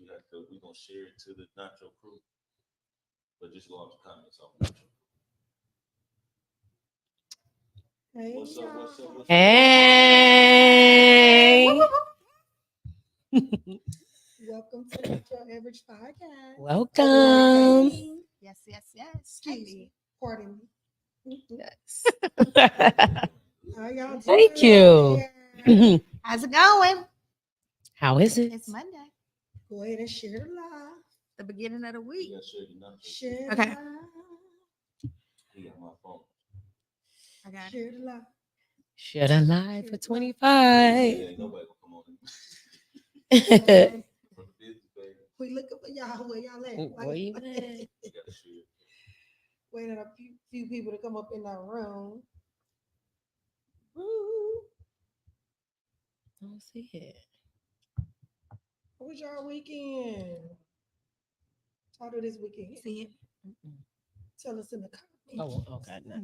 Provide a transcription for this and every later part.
We're gonna share it to the Nacho crew, but just log the comments on Nacho. Hey, what's up? What's up? What's Hey. Welcome to Nacho Average Podcast. Welcome. Yes. Excuse me. Pardon me. Yes. How y'all doing? Thank you. How's it going? How is it? It's Monday, Go ahead and share the live. the beginning of the week. You gotta share the Nacho. Share Okay. the live. He got my phone. I got it. Share the live. Should I lie for 25? Ain't nobody gonna come on. Where From the business, baby. We looking for y'all. Where y'all at? you at? You gotta share. Waiting a few people to come up in our room. Woo. I don't see it. How was y'all weekend? Title this weekend. See it? Tell us in the comments Oh, okay. Not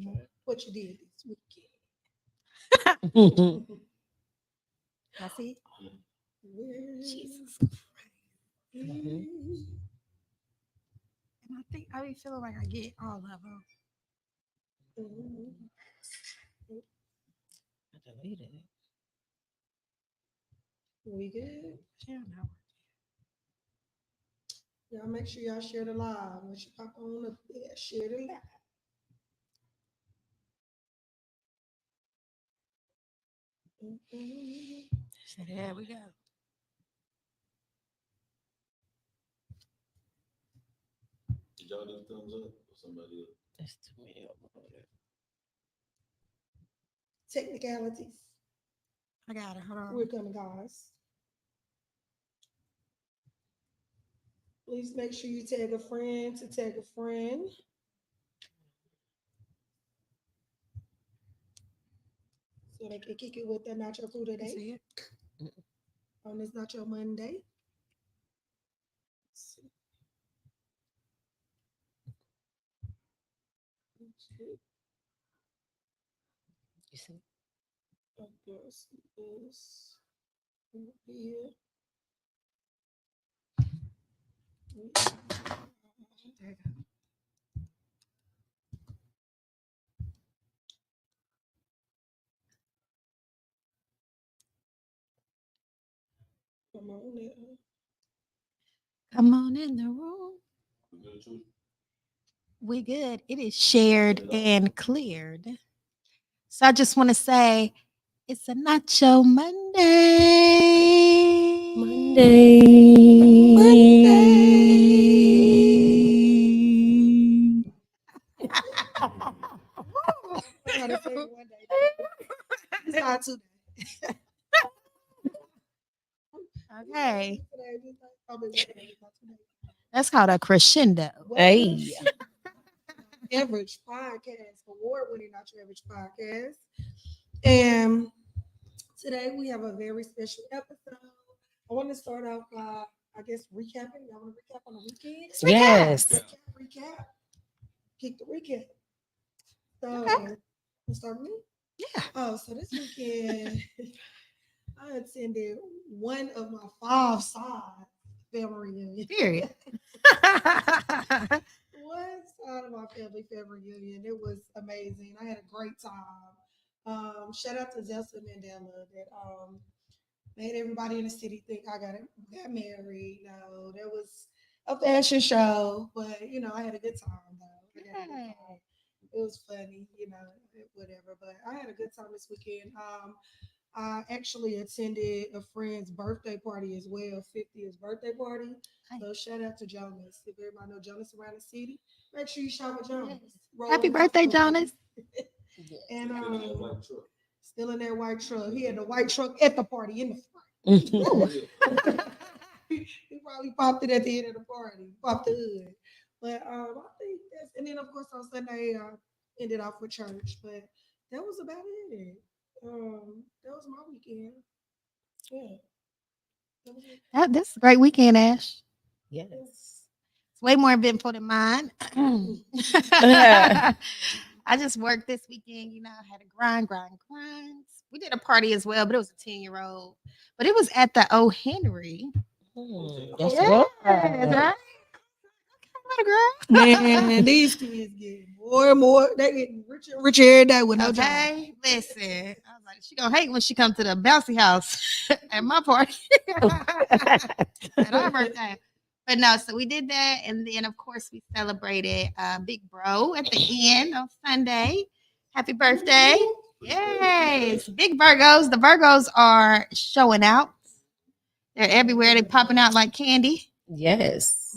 what you did this weekend. sure. I see it. Jesus Mhm. And I be feeling like I get all of them. I deleted it. We good? Share now. Y'all make sure y'all share the live. Once you pop on up there, share the live. So there we go. Did y'all do thumbs up or somebody else? That's too many of them. Technicalities. I got it. Hold on. We're coming, guys. Please make sure you tag a friend to tag a friend. So they can kick it with the Nacho Crew You today see it? on this Nacho Monday. Let's see. You see? I guess this here. There you go. Come on there. Come on in the room. We good too? We good. It is shared and cleared. So I just want to say it's a Nacho Monday. I gotta say it one day. It's not today. Okay. Today, just like, probably today, not today. That's called a crescendo. Hey. Average Podcast, award-winning Nacho Average Podcast. And today we have a very special episode. I want to start off by, I guess, recapping. Y'all want to recap on the weekend? Yes. Recap. Kick the recap. So, Okay. you start with me? Yeah. Oh, so this weekend, I attended one of my 5 side family reunion. Period. One side of my family reunion. It was amazing. I had a great time. Shout out to Zelsa Mandela that made everybody in the city think I got married. No, there was a fashion show, but I had a good time though. I had a good time. It was funny, whatever. But I had a good time this weekend. I actually attended a friend's birthday party as well, 50th birthday party. So shout out to Jonas. If everybody know Jonas around the city, make sure you shop with Jonas. Happy birthday, Jonas. And Still in that white truck. still in that white truck. He had the white truck at the party in the front. He probably popped it at the end of the party, popped the hood. But I think that's, and then of course on Sunday I ended off with church. But that was about it. That was my weekend. Yeah. That was it. That's a great weekend, Ash. Yes. It's way more eventful than mine. I just worked this weekend, I had a grind. We did a party as well, but it was a 10-year-old. But it was at the O. Henry. That's Yes, right. right? Man, these kids get more and more. They get richer and richer every day with no job. Okay, listen. I was like, she gonna hate when she come to the bouncy house at my party at our birthday. But no, so we did that, and then of course we celebrated Big Bro at the end on Sunday. Happy birthday! Yes, big Virgos. The Virgos are showing out. They're everywhere. They popping out like candy. Yes.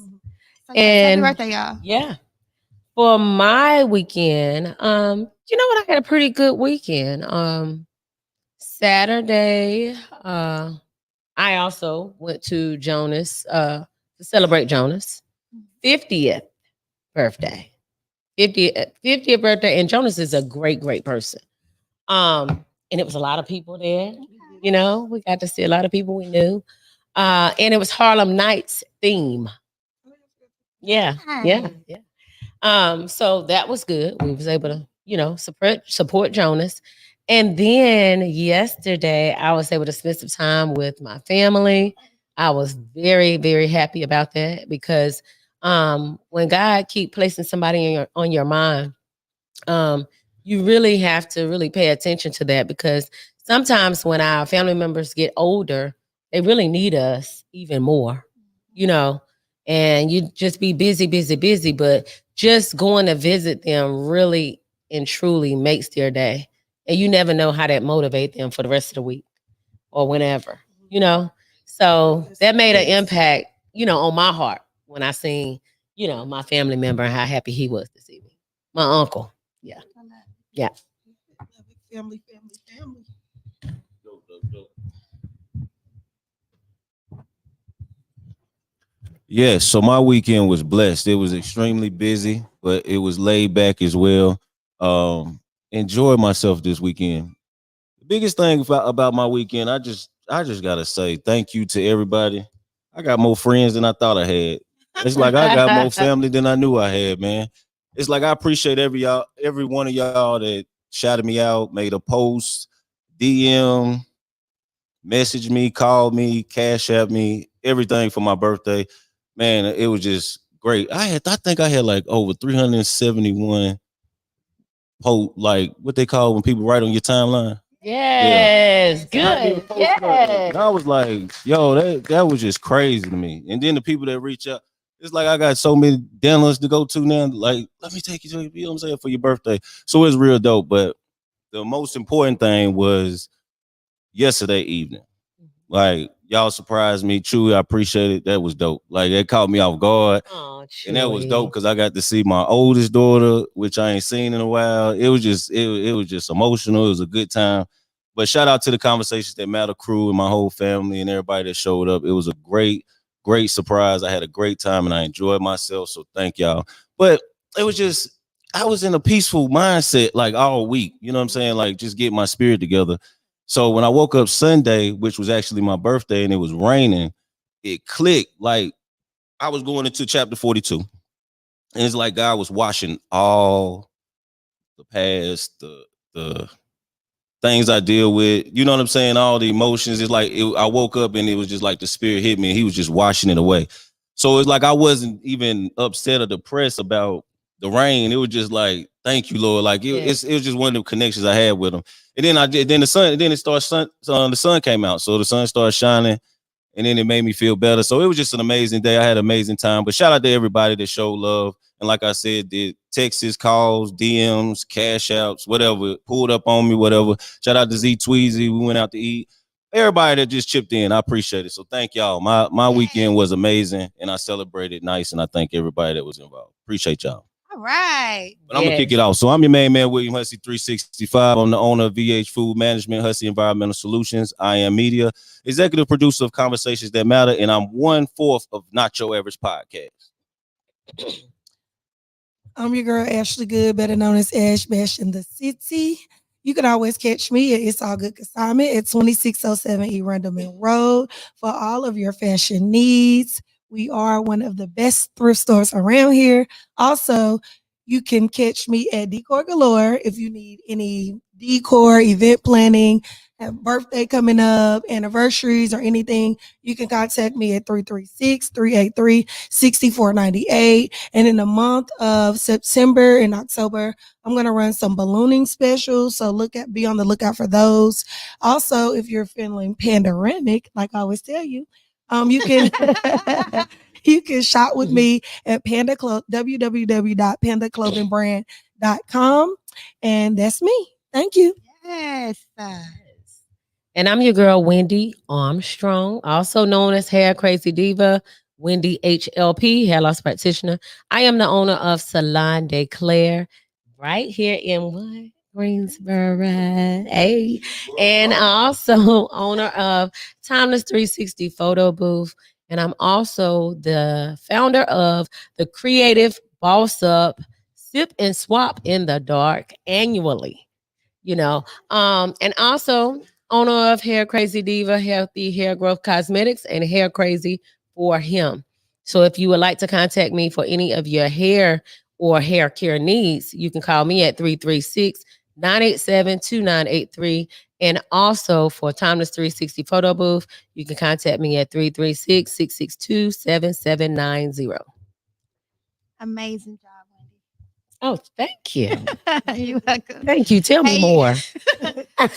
So yes, happy And birthday, y'all. yeah. For my weekend, you know what? I had a pretty good weekend. Saturday, I also went to Jonas to celebrate Jonas' 50th birthday. 50th birthday, and Jonas is a great, great person. And it was a lot of people there. You know, we got to see a lot of people we knew. And it was Harlem Nights theme. Yeah, yeah, yeah. So that was good. We was able to, you know, support Jonas. And then yesterday I was able to spend some time with my family. I was very, very happy about that because when God keep placing somebody in on your mind, um, you really have to really pay attention to that because sometimes when our family members get older, they really need us even more, you know, and you just be busy, busy, busy, but just going to visit them really and truly makes their day. And you never know how that motivate them for the rest of the week or whenever, you know. So that made an impact, you know, on my heart when I seen, you know, my family member and how happy he was this evening. My uncle. Yeah. Yeah. Family, family, family. Dope, dope, dope. Yes, so my weekend was blessed. It was extremely busy, but it was laid back as well. Um, Enjoyed myself this weekend. The biggest thing about my weekend, I just gotta say thank you to everybody. I got more friends than I thought I had. It's like I got more family than I knew I had, man. It's like I appreciate every one of y'all that shouted me out, made a post, DM, messaged me, called me, cash at me, everything for my birthday. Man, it was just great. I think I had like over 371 post, like what they call when people write on your timeline. Yes. And I didn't Good. even post it up there. And Yes. I was like, yo, that was just crazy to me. And then the people that reach out, it's like I got so many dinners to go to now. Like, let me take you to, you know what I'm saying, for your birthday. So it's real dope. But the most important thing was yesterday evening. Like, y'all surprised me. Truly, I appreciate it. That was dope. Like, it caught me off guard. Oh, And that was dope Chewy. because I got to see my oldest daughter, which I ain't seen in a while. It was just emotional. It was a good time. But shout out to the Conversations That Matter crew and my whole family and everybody that showed up. It was a great, great surprise. I had a great time and I enjoyed myself. So thank y'all. But it was just I was in a peaceful mindset like all week. You know what I'm saying? Like just get my spirit together. So when I woke up Sunday, which was actually my birthday, and it was raining, it clicked. Like I was going into chapter 42. And it's like God was washing all the past, the things I deal with. You know what I'm saying? All the emotions. It's like I woke up and it was just like the spirit hit me and he was just washing it away. So it's like I wasn't even upset or depressed about the rain. It was just like, thank you, Lord. Like it was just one of the connections I had with him. And then the sun came out. So the sun started shining and then it made me feel better. So it was just an amazing day. I had an amazing time. But shout out to everybody that showed love. And like I said, did texts, calls, DMs, cash outs, whatever, pulled up on me, whatever. Shout out to Z Tweezy. We went out to eat. Everybody that just chipped in, I appreciate it. So thank y'all. My weekend was amazing and I celebrated nice. And I thank everybody that was involved. Appreciate y'all. All right. But I'm gonna kick it off. So I'm your main man, William Hussey, 365. I'm the owner of VH Food Management, Hussey Environmental Solutions, I Am Media, executive producer of Conversations That Matter, and I'm 1/4 of Nacho Average Podcast. I'm your girl, Ashley Good, better known as Ash Bash in the City. You can always catch me at It's All Good Consignment at 2607 E. Randleman Road for all of your fashion needs. We are one of the best thrift stores around here. Also, you can catch me at Decor Galore if you need any decor, event planning, have birthday coming up, anniversaries, or anything. You can contact me at 336-383-6498. And in the month of September and October, I'm going to run some ballooning specials. So be on the lookout for those. Also, if you're feeling pandoramic, like I always tell you, you can you can shop with me at www.pandaclothingbrand.com. And that's me. Thank you. Yes. And I'm your girl, Wendy Armstrong, also known as Hair Crazy Diva, Wendy HLP, hair loss practitioner. I am the owner of Salon de Claire right here in what? Greensboro. Hey. And also owner of Timeless 360 Photo Booth. And I'm also the founder of the Creative Boss Up Sip and Swap in the Dark annually. And also owner of Hair Crazy Diva, Healthy Hair Growth Cosmetics, and Hair Crazy for Him. So if you would like to contact me for any of your hair or hair care needs, you can call me at 336-987-2983. And also for Timeless 360 Photo Booth, you can contact me at 336-662-7790. Amazing job, Wendy. Oh, thank you. You're welcome. Thank you. Tell me more. Like I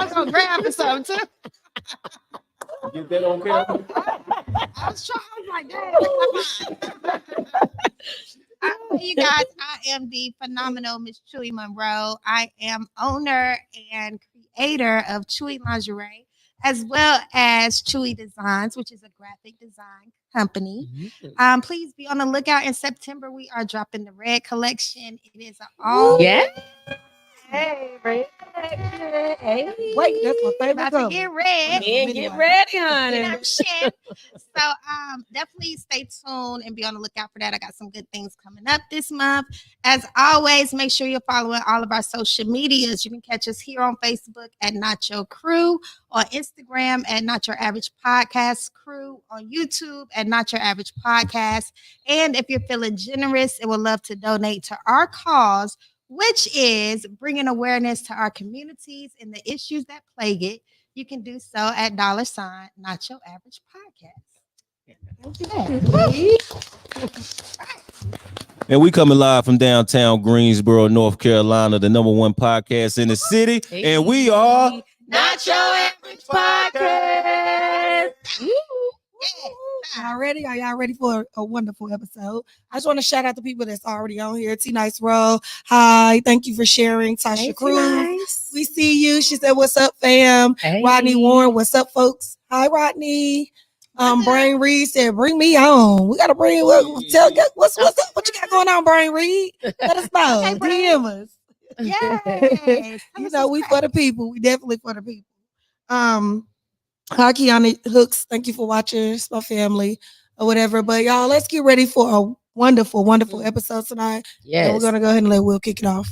was gonna grab for something too. Get that on camera. I was like, you guys, I am the phenomenal Miss Chewy Monroe. I am owner and creator of Chewy Lingerie, as well as Chewy Designs, which is a graphic design company. Please be on the lookout. In September, we are dropping the red collection. It is all Hey, red. Hey. Wait, that's my favorite about color. to get red. Man, get ready, honey. You know what I'm saying? So definitely stay tuned and be on the lookout for that. I got some good things coming up this month. As always, make sure you're following all of our social medias. You can catch us here on Facebook at Nacho Crew, on Instagram at Not Your Average Podcast Crew, on YouTube at Not Your Average Podcast. And if you're feeling generous and would love to donate to our cause, which is bringing awareness to our communities and the issues that plague it, you can do so at $ Not Your Average Podcast. And we coming live from downtown Greensboro, North Carolina, the #1 podcast in the city. Hey. And we are Not Your Average Podcast. Y'all ready? Are y'all ready for a wonderful episode? I just want to shout out the people that's already on here. T Nice Roll. Hi. Thank you for sharing. Tasha Cruz. Nice. We see you. She said, "What's up, fam?" Hey. Rodney Warren. What's up, folks? Hi, Rodney. Brain Reed said, "Bring me on. We gotta bring what's up? What you got going on, Brain Reed? Let us know. Okay, Brain. DM us. Yes. We for the people. We definitely for the people. Hi, Kiana Hooks. Thank you for watching. It's my family or whatever. But y'all, let's get ready for a wonderful, wonderful episode tonight. Yes. And we're gonna go ahead and let Will kick it off.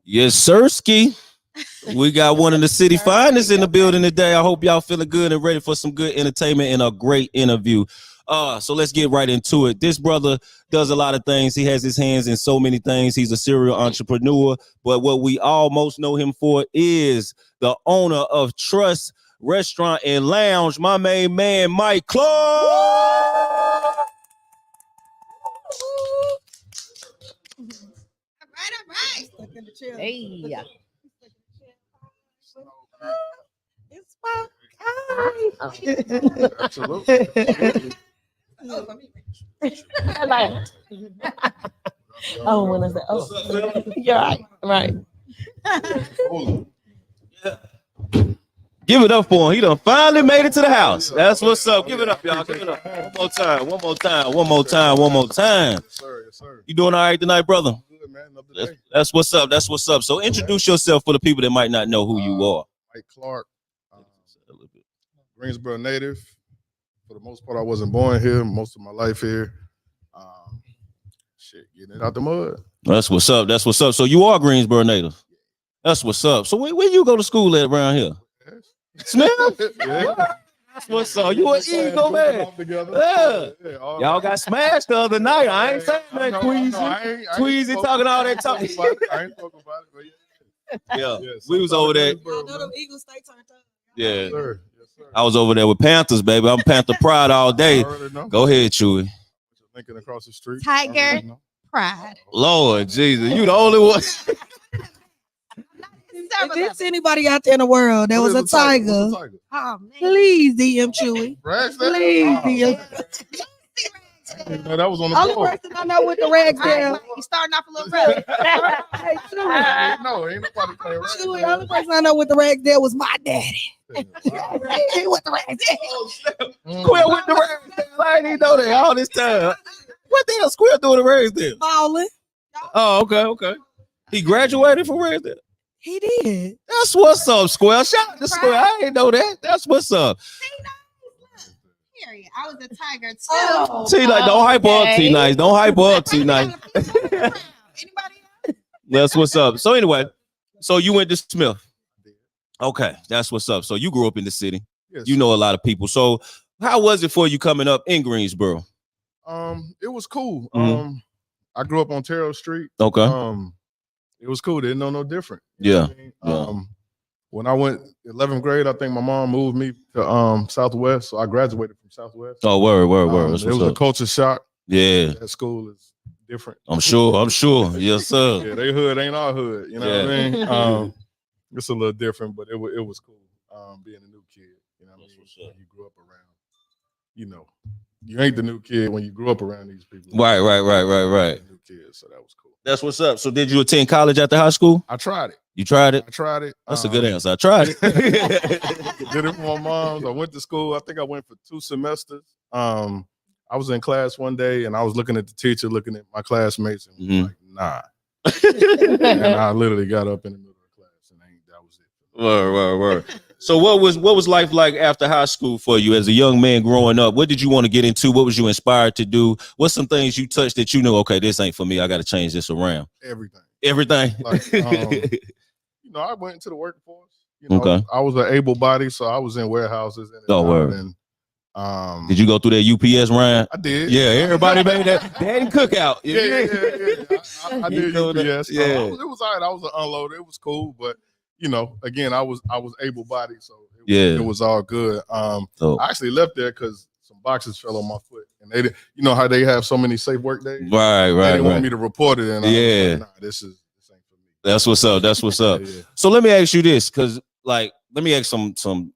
Yes, Sirski. We got one of the city finest in the building today. I hope y'all feeling good and ready for some good entertainment and a great interview. So let's get right into it. This brother does a lot of things. He has his hands in so many things. He's a serial entrepreneur. But what we almost know him for is the owner of Trust Restaurant and Lounge, my main man, Mike Clark. All right. Hey. It's my Absolutely. Oh, when is that? Oh, you're right. Right. Give it up for him. He done finally made it to the house. That's what's up. Give it up, y'all. Give it up. One more time. One more time. One more time. One more time. Yes, sir. Yes, sir. You doing all right tonight, brother? Good, man. Another day. That's what's up. That's what's up. So introduce yourself for the people that might not know who you are. Mike Clark, Greensboro native. For the most part, I wasn't born here. Most of my life here. Getting it out the mud. That's what's up. That's what's up. So you are Greensboro native. That's what's up. So where you go to school at around here? Smith? Yeah. That's what's up. You an Eagle, man. Yeah. Y'all got smashed the other night. I ain't saying that, Queasy. Queasy talking all that talk. I ain't talking about it, but yeah. We was over there. I know them Eagles stay turned up. Yeah. Yes, sir. I was over there with Panthers, baby. I'm Panther Pride all day. Go ahead, Chewy. Lincoln across the street. Tiger Pride. Lord Jesus, you the only one. If there's anybody out there in the world that was a tiger, Oh man. please DM Chewy. Please DM. No, that was on the Only floor. person I know with the Ragsdale. You starting off a little rough. Hey, Chewy. No, ain't nobody playing right. Chewy, the only person I know with the Ragsdale was my daddy. He with the Ragsdale. Square with the Ragsdale. I didn't even know that all this time. What the hell Square doing the Ragsdale? Ballin'. Oh, okay. He graduated from Ragsdale. He did. That's what's up, Square. Shout out to Square. I didn't know that. That's what's up. Period. I was a tiger too. Oh, T like, don't hype her up, T nice. Don't hype her up, T nice. Anybody else? That's what's up. So anyway, so you went to Smith. Okay, that's what's up. So you grew up in the city. Yes. You know a lot of people. So how was it for you coming up in Greensboro? It was cool. Mhm. I grew up on Terrell Street. Okay. It was cool. Didn't know no different. Yeah. What I mean? When I went 11th grade, I think my mom moved me to Southwest, so I graduated from Southwest. Oh, word. That's It was what's a up. culture shock. Yeah, That school is different. I'm sure. Yes, sir. Yeah, they hood ain't our hood. You know what I mean? It's a little different, but it was cool. Being a new kid. You know what I mean? When you grew up around, you know, you ain't the new kid when you grew up around these people. Right. New kids, so that was cool. That's what's up. So did you attend college after high school? I tried it. You tried it? I tried it. That's a good answer. I tried it. Did it for my mom. I went to school. I think I went for 2 semesters. I was in class one day and I was looking at the teacher, looking at my classmates, and was like, nah. And I literally got up in the middle of the class, and that was it. Word. So what was life like after high school for you as a young man growing up? What did you want to get into? What was you inspired to do? What's some things you touched that you knew, okay, this ain't for me. I got to change this around. Everything. Like, you know, I went into the workforce. You know, Okay. I was an able body, so I was in warehouses. Word. And, did you go through that UPS, Ryan? I did. Yeah, everybody made that. They didn't cook out. Yeah. I You did know that? UPS. Yeah. It was all right. I was an unloader. It was cool, but you know, again, I was able bodied, so it was all good. So, I actually left there because some boxes fell on my foot, and they didn't. You know how they have so many safe work days. right. They didn't want me to report it, and I was like, nah, this ain't for me. That's what's up. Yeah. So let me ask you this, because let me ask some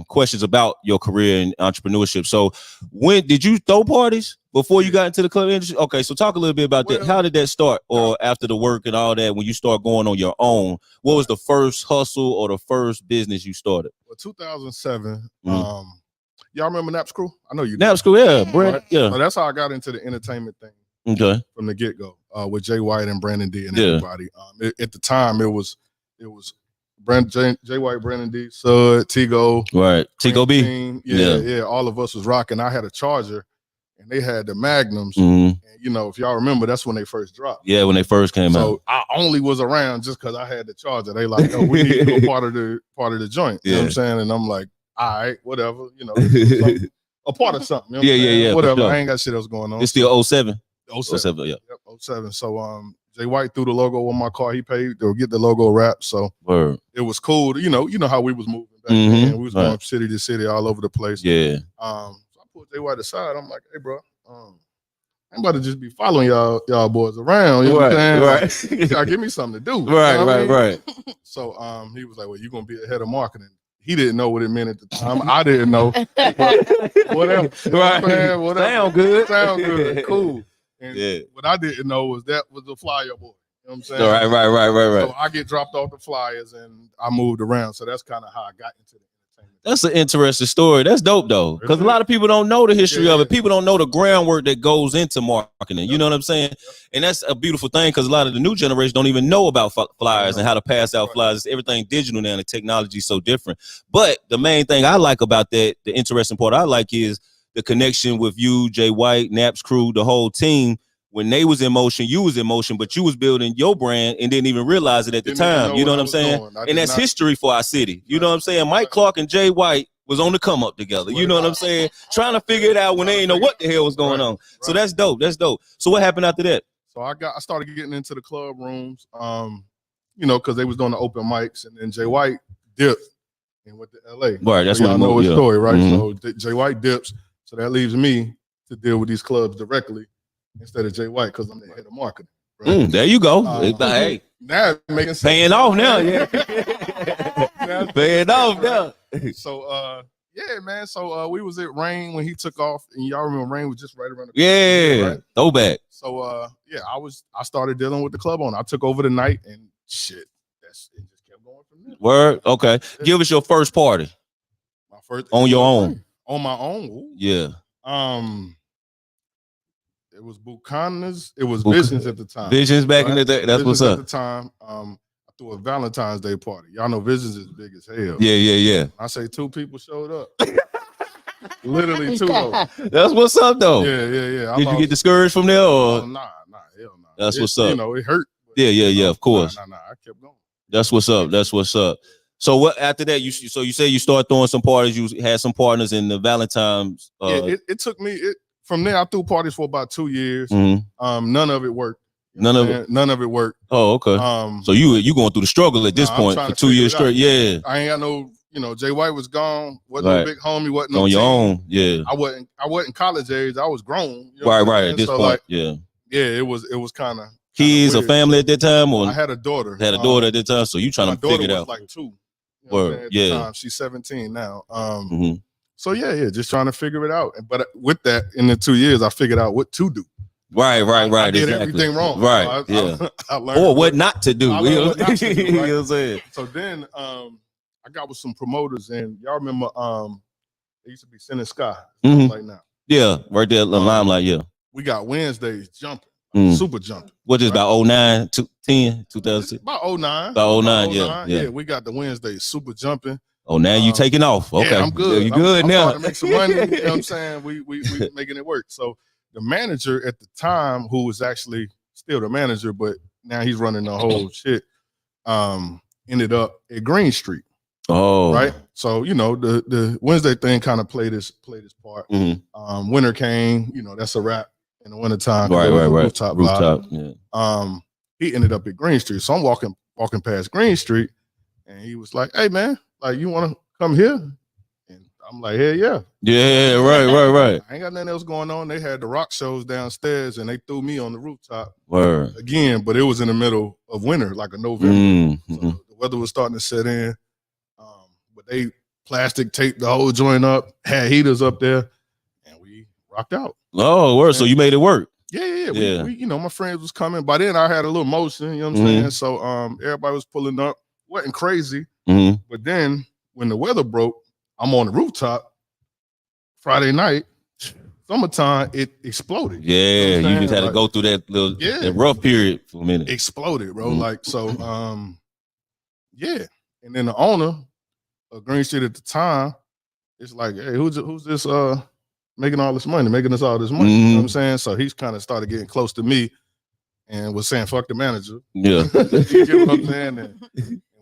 questions about your career in entrepreneurship. So when did you throw parties before you got into the club industry? Okay, so talk a little bit about that. How did that start? Or after the work and all that, when you start going on your own, what was the first hustle or the first business you started? Well, 2007. Y'all remember Naps Crew? I know you do. Naps Crew, yeah, Brent, Right? yeah. So that's how I got into the entertainment thing. Okay. From the get-go, with Jay White and Brandon D and everybody. At the time, it was Jay White, Brandon D, Sud, Tigo, right, Tigo B. Team. Yeah. All of us was rocking. I had a Charger, and they had the Magnums. Mhm. And, you know, if y'all remember, that's when they first dropped. Yeah, when they first came out. So I only was around just because I had the Charger. They like, oh, we need to do a part of the joint. You know what I'm saying? And I'm like, all right, whatever. You know, a part of something. You know what I'm saying? Yeah. Whatever. Sure. I ain't got shit else going on. It's still 07. 07. Yeah. Yep, 07. So Jay White threw the logo on my car. He paid to get the logo wrapped. So Word. it was cool. You know how we was moving back Mhm. then. We was going Right. city to city all over the place. Yeah. So I pulled Jay White aside. I'm like, hey, bro, I'm about to just be following y'all boys around. You know what I'm saying? Like, y'all give me something to do. You know what I mean? Right. So he was like, well, you're gonna be the head of marketing. He didn't know what it meant at the time. I didn't know. But whatever. Right. Man, whatever. Sound good. Sound good. Cool. And Yeah. what I didn't know was that was the flyer boy. You know what I'm saying? Right. So I get dropped off the flyers and I moved around. So that's kind of how I got into the entertainment. That's an interesting story. That's dope though, because a lot of people don't know the history of it. People don't know the groundwork that goes into marketing. You know what I'm saying? And that's a beautiful thing, because a lot of the new generation don't even know about flyers and how to pass out flyers. Everything digital now, and the technology is so different. But the main thing I like about that, the interesting part I like, is the connection with you, Jay White, Naps Crew, the whole team. When they was in motion, you was in motion, but you was building your brand and didn't even realize it at the time. You know what I'm saying? And that's history for our city. You know what I'm saying? Mike Clark and Jay White was on the come up together. You know what I'm saying? Trying to figure it out when they ain't know what the hell was going on. So that's dope. That's dope. So what happened after that? So I started getting into the club rooms, you know, because they was doing the open mics, and then Jay White dipped and went to LA. Right, that's so what I know his story, right? Mhm. So Jay White dips, so that leaves me to deal with these clubs directly instead of Jay White because I'm the head of marketing. Right? There you go. Hey, now it's making sense. Paying off now, yeah. Paying off now. So yeah, man. So we was at Rain when he took off, and y'all remember Rain was just right around the corner. Yeah, right? throwback. So yeah, I started dealing with the club owner. I took over the night, and shit, it just kept going from there. Word. Okay. Give us your first party. My first on your own. On my own. Ooh. Yeah. It was Buchanan's. It was Visions at the time. Visions back in the day. That's Visions what's up. at the time. I threw a Valentine's Day party. Y'all know Visions is big as hell. Yeah. I say 2 people showed up. Literally 2 though. That's what's up though. Yeah. Did you get discouraged from there or? Oh, nah, hell no. That's what's up. You know, it hurt. Yeah, of course. Nah, I kept going. That's what's up. So what after that? You say you started throwing some parties. You had some partners in the Valentine's. It took me. From there, I threw parties for about 2 years. Mm-hmm. None of it worked. None of it worked. Oh, okay. So you going through the struggle at this point for 2 years straight? Yeah. I ain't got no. Jay White was gone. Wasn't no big homie. Wasn't no on your team. own. Yeah. I wasn't college age. I was grown. You know right. At this point, like, yeah. It was kind of kids or family at that time, or I had a daughter. Had a daughter at that time, so you trying to figure it out. My daughter was like 2. Word. Yeah. She's 17 now. So yeah, just trying to figure it out. But with that, in the 2 years, I figured out what to do. Right. I did everything wrong. Right. I learned or what not to do. You know what I'm saying? So then I got with some promoters, and y'all remember they used to be Sin and Sky like now. Yeah, right there, the Limelight, yeah. We got Wednesdays jumping, super jumping. What is about 09 to 10, 2006? About 09. About 09, yeah. Yeah, we got the Wednesdays super jumping. Oh, now you taking off. Okay. Yeah, I'm good. You good now. I'm to make some money. You know what I'm saying? We making it work. So the manager at the time, who was actually still the manager, but now he's running the whole shit, ended up at Green Street. Oh. Right. So, you know, the Wednesday thing kind of played his part. Winter came, you know, that's a wrap in the wintertime. Right. Rooftop. Yeah. He ended up at Green Street. So I'm walking past Green Street, and he was like, "Hey man, like, you want to come here?" And I'm like, "Hell yeah." Yeah, right. I ain't got nothing else going on. They had the rock shows downstairs, and they threw me on the rooftop. Word. Again, but it was in the middle of winter, like a November. So the weather was starting to set in. But they plastic taped the whole joint up, had heaters up there, and we rocked out. Oh, word. So you made it work. Yeah. We, you know, my friends was coming. By then I had a little motion, you know what I'm saying? So everybody was pulling up. Wasn't crazy. But then when the weather broke, I'm on the rooftop Friday night, summertime, it exploded. Yeah, you just had to go through that little that rough period for a minute. Exploded, bro. Like, so yeah. And then the owner of Green Street at the time, it's like, hey, who's this making all this money, making us all this money? You know what I'm saying? So he's kind of started getting close to me and was saying, fuck the manager. Yeah. You get what I'm saying? And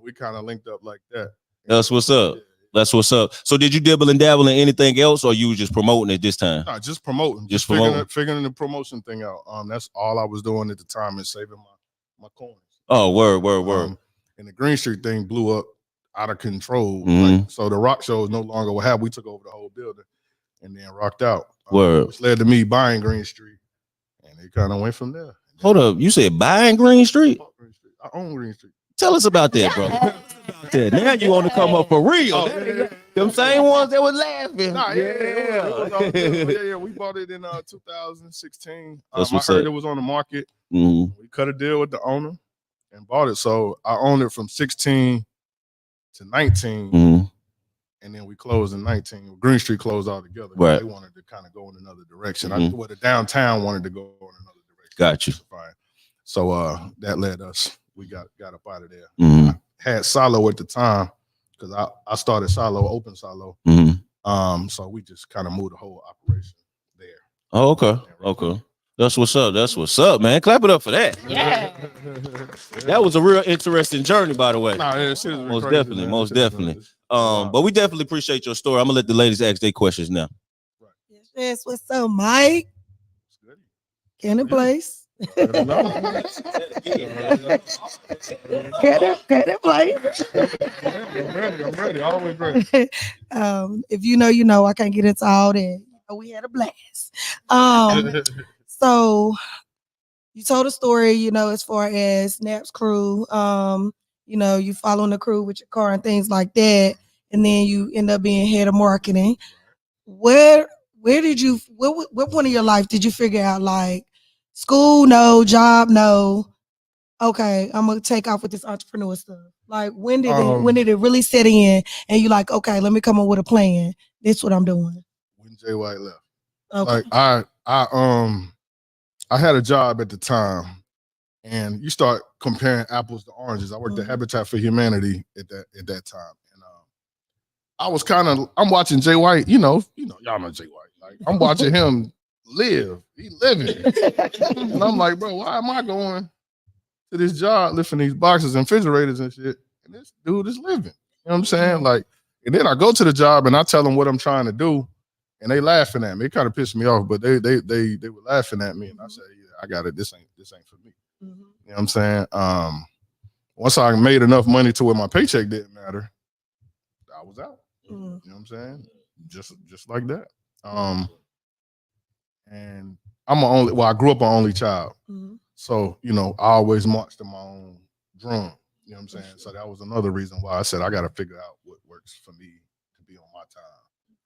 we kind of linked up like that. That's what's up. That's what's up. So did you dibble and dabble in anything else, or you were just promoting it this time? No, just promoting. Just promoting. Figuring the promotion thing out. That's all I was doing at the time, and saving my coins. Oh, word. And the Green Street thing blew up out of control. Like, so the rock shows no longer will have. We took over the whole building and then rocked out. Which led to me buying Green Street, and it kind of went from there. Hold up, you said buying Green Street? I own Green Street. Tell us about that, bro. Now you want to come up for real. Them same ones that was laughing. Nah, yeah. We bought it in 2016. I heard it was on the market. We cut a deal with the owner and bought it. So I owned it from 16 to 19. And then we closed in 19. Green Street closed all together. Right. They wanted to kind of go in another direction. The downtown wanted to go in another direction. Got you. So that led us. We got up out of there. I had Silo at the time because I started Silo, open Silo. So we just kind of moved the whole operation there. Oh, okay. That's what's up. That's what's up, man. Clap it up for that. Yeah. That was a real interesting journey, by the way. Nah, yeah, shit is Most crazy, definitely, man. most Shit is definitely. nuts. Wow. But we definitely appreciate your story. I'm gonna let the ladies ask their questions now. Yes, what's up, Mike? Can it place? Can it place? I'm ready. Always ready. If you know, you know. I can't get into all that. We had a blast. So you told a story, you know, as far as Nap's crew. You know, you following the crew with your car and things like that, and then you end up being head of marketing. Where did you? What point of your life did you figure out like school no, job no? Okay, I'm gonna take off with this entrepreneur stuff. Like when did it really set in and you like, okay, let me come up with a plan. This is what I'm doing. When Jay White left. Okay. Like I had a job at the time, and you start comparing apples to oranges. I worked at Habitat for Humanity at that time. And I was I'm watching Jay White, you know, y'all know Jay White. Like I'm watching him live. He living. And I'm like, bro, why am I going to this job lifting these boxes and refrigerators and shit? And this dude is living. You know what I'm saying? Like, and then I go to the job and I tell them what I'm trying to do, and they laughing at me. It kind of pissed me off, but they were laughing at me, and I said, yeah, I got it. This ain't for me. You know what I'm saying? Once I made enough money to where my paycheck didn't matter, I was out. You know what I'm saying? Just like that. And I grew up an only child. So, you know, I always marched to my own drum. You know what I'm saying? So that was another reason why I said I got to figure out what works for me to be on my time.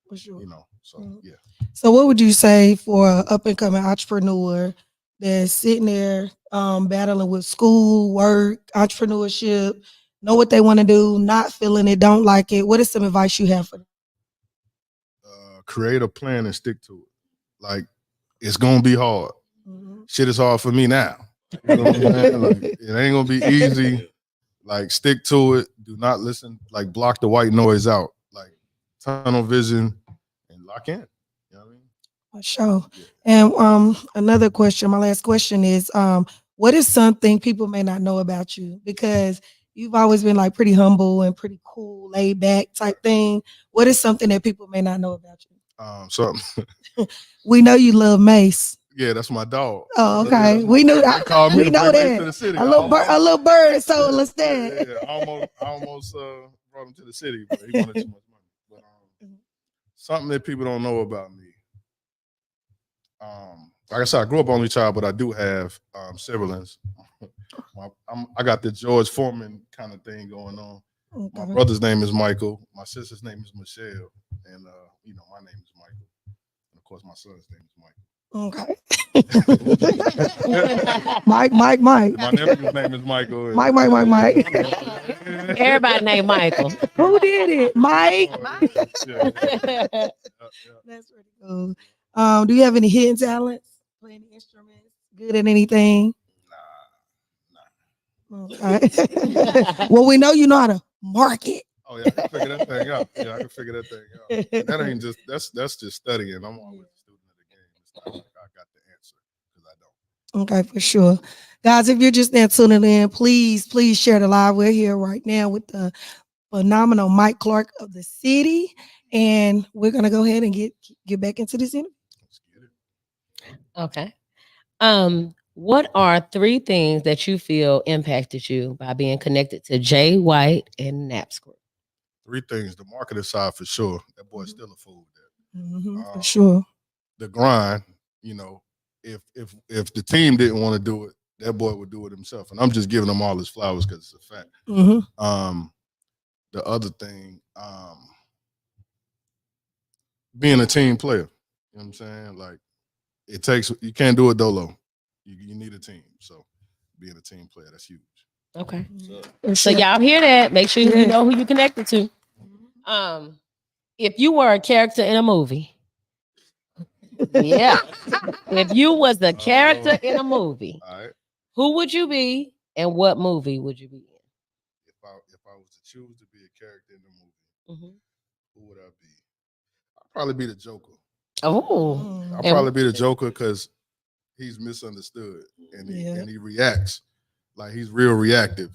For sure. You know, so yeah. So what would you say for an up and coming entrepreneur that's sitting there battling with school, work, entrepreneurship, know what they want to do, not feeling it, don't like it? What is some advice you have for them? Create a plan and stick to it. Like, it's gonna be hard. Shit is hard for me now. You know what I'm saying? Like, it ain't gonna be easy. Like, stick to it. Do not listen. Like, block the white noise out. Like, tunnel vision and lock in. You know what I mean? For sure. And another question, my last question is, what is something people may not know about you? Because you've always been like pretty humble and pretty cool, laid back type thing. What is something that people may not know about you? Something. We know you love Mace. Yeah, that's my dog. Oh, okay. We knew that. We know that. To the city. A little bird told us that. Yeah. I almost brought him to the city, but he wanted too much money. But something that people don't know about me. Like I said, I grew up only child, but I do have siblings. I got the George Foreman kind of thing going on. Okay. My brother's name is Michael. My sister's name is Michelle, and you know, my name is Michael, and of course, my son's name is Michael. Okay. Mike. My nephew's name is Michael. Mike. Everybody named Michael. Who did it? Mike. Yeah. That's pretty cool. Do you have any hidden talents? Playing the instruments? Good at anything? Nah. Okay. Well, we know you know how to market. Oh yeah, I can figure that thing out. And that ain't just that's just studying. I'm always a student of the game. It's not like I got the answer because I don't. Okay, for sure. Guys, if you're just there tuning in, please share the live. We're here right now with the phenomenal Mike Clark of the city. And we're gonna go ahead and get back into this interview. Okay. What are 3 things that you feel impacted you by being connected to Jay White and Nap's Group? 3 things. The marketing side for sure. That boy's still a fool there. For sure. The grind, you know, if the team didn't want to do it, that boy would do it himself. And I'm just giving him all his flowers because it's a fact. The other thing, being a team player. You know what I'm saying? Like, you can't do it dolo. You need a team. So being a team player, that's huge. Okay. So y'all hear that? Make sure you know who you connected to. If you were a character in a movie, if you was a character in a movie, who would you be and what movie would you be in? If I was to choose to be a character in the movie, who would I be? I'd probably be the Joker. Oh. I'd probably be the Joker because he's misunderstood, and Yeah. he reacts like he's real reactive,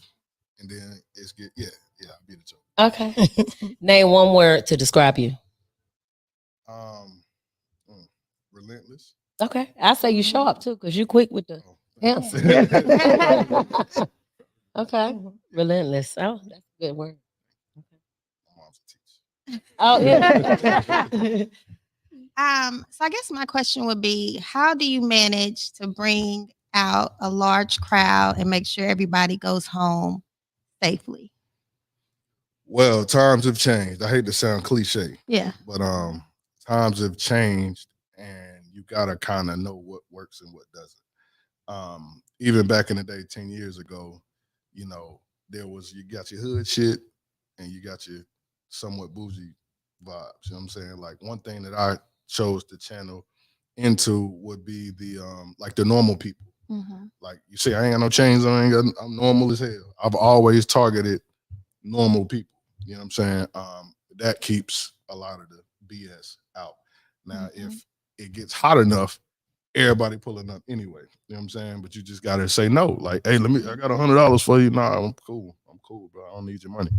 and then it's get I be the joke. Okay. Name one word to describe you. Relentless. Okay. I say you show up too, because you quick with the Oh. answer. Okay. Relentless. Oh, that's a good word. My mom's a teacher. Oh, yeah. So I guess my question would be, how do you manage to bring out a large crowd and make sure everybody goes home safely? Well, times have changed. I hate to sound cliche, Yeah. but times have changed, and you gotta kind of know what works and what doesn't. Even back in the day, 10 years ago, you know, you got your hood shit and you got your somewhat bougie vibes. You know what I'm saying? Like, one thing that I chose to channel into would be the like the normal people. Mm-hmm. Like, you see, I ain't got no chains on, I'm normal as hell. I've always targeted normal people. You know what I'm saying? That keeps a lot of the BS out. Now, if it gets hot enough, everybody pulling up anyway. You know what I'm saying? But you just gotta say no. Like, hey, I got $100 for you. Nah, I'm cool, bro. I don't need your money.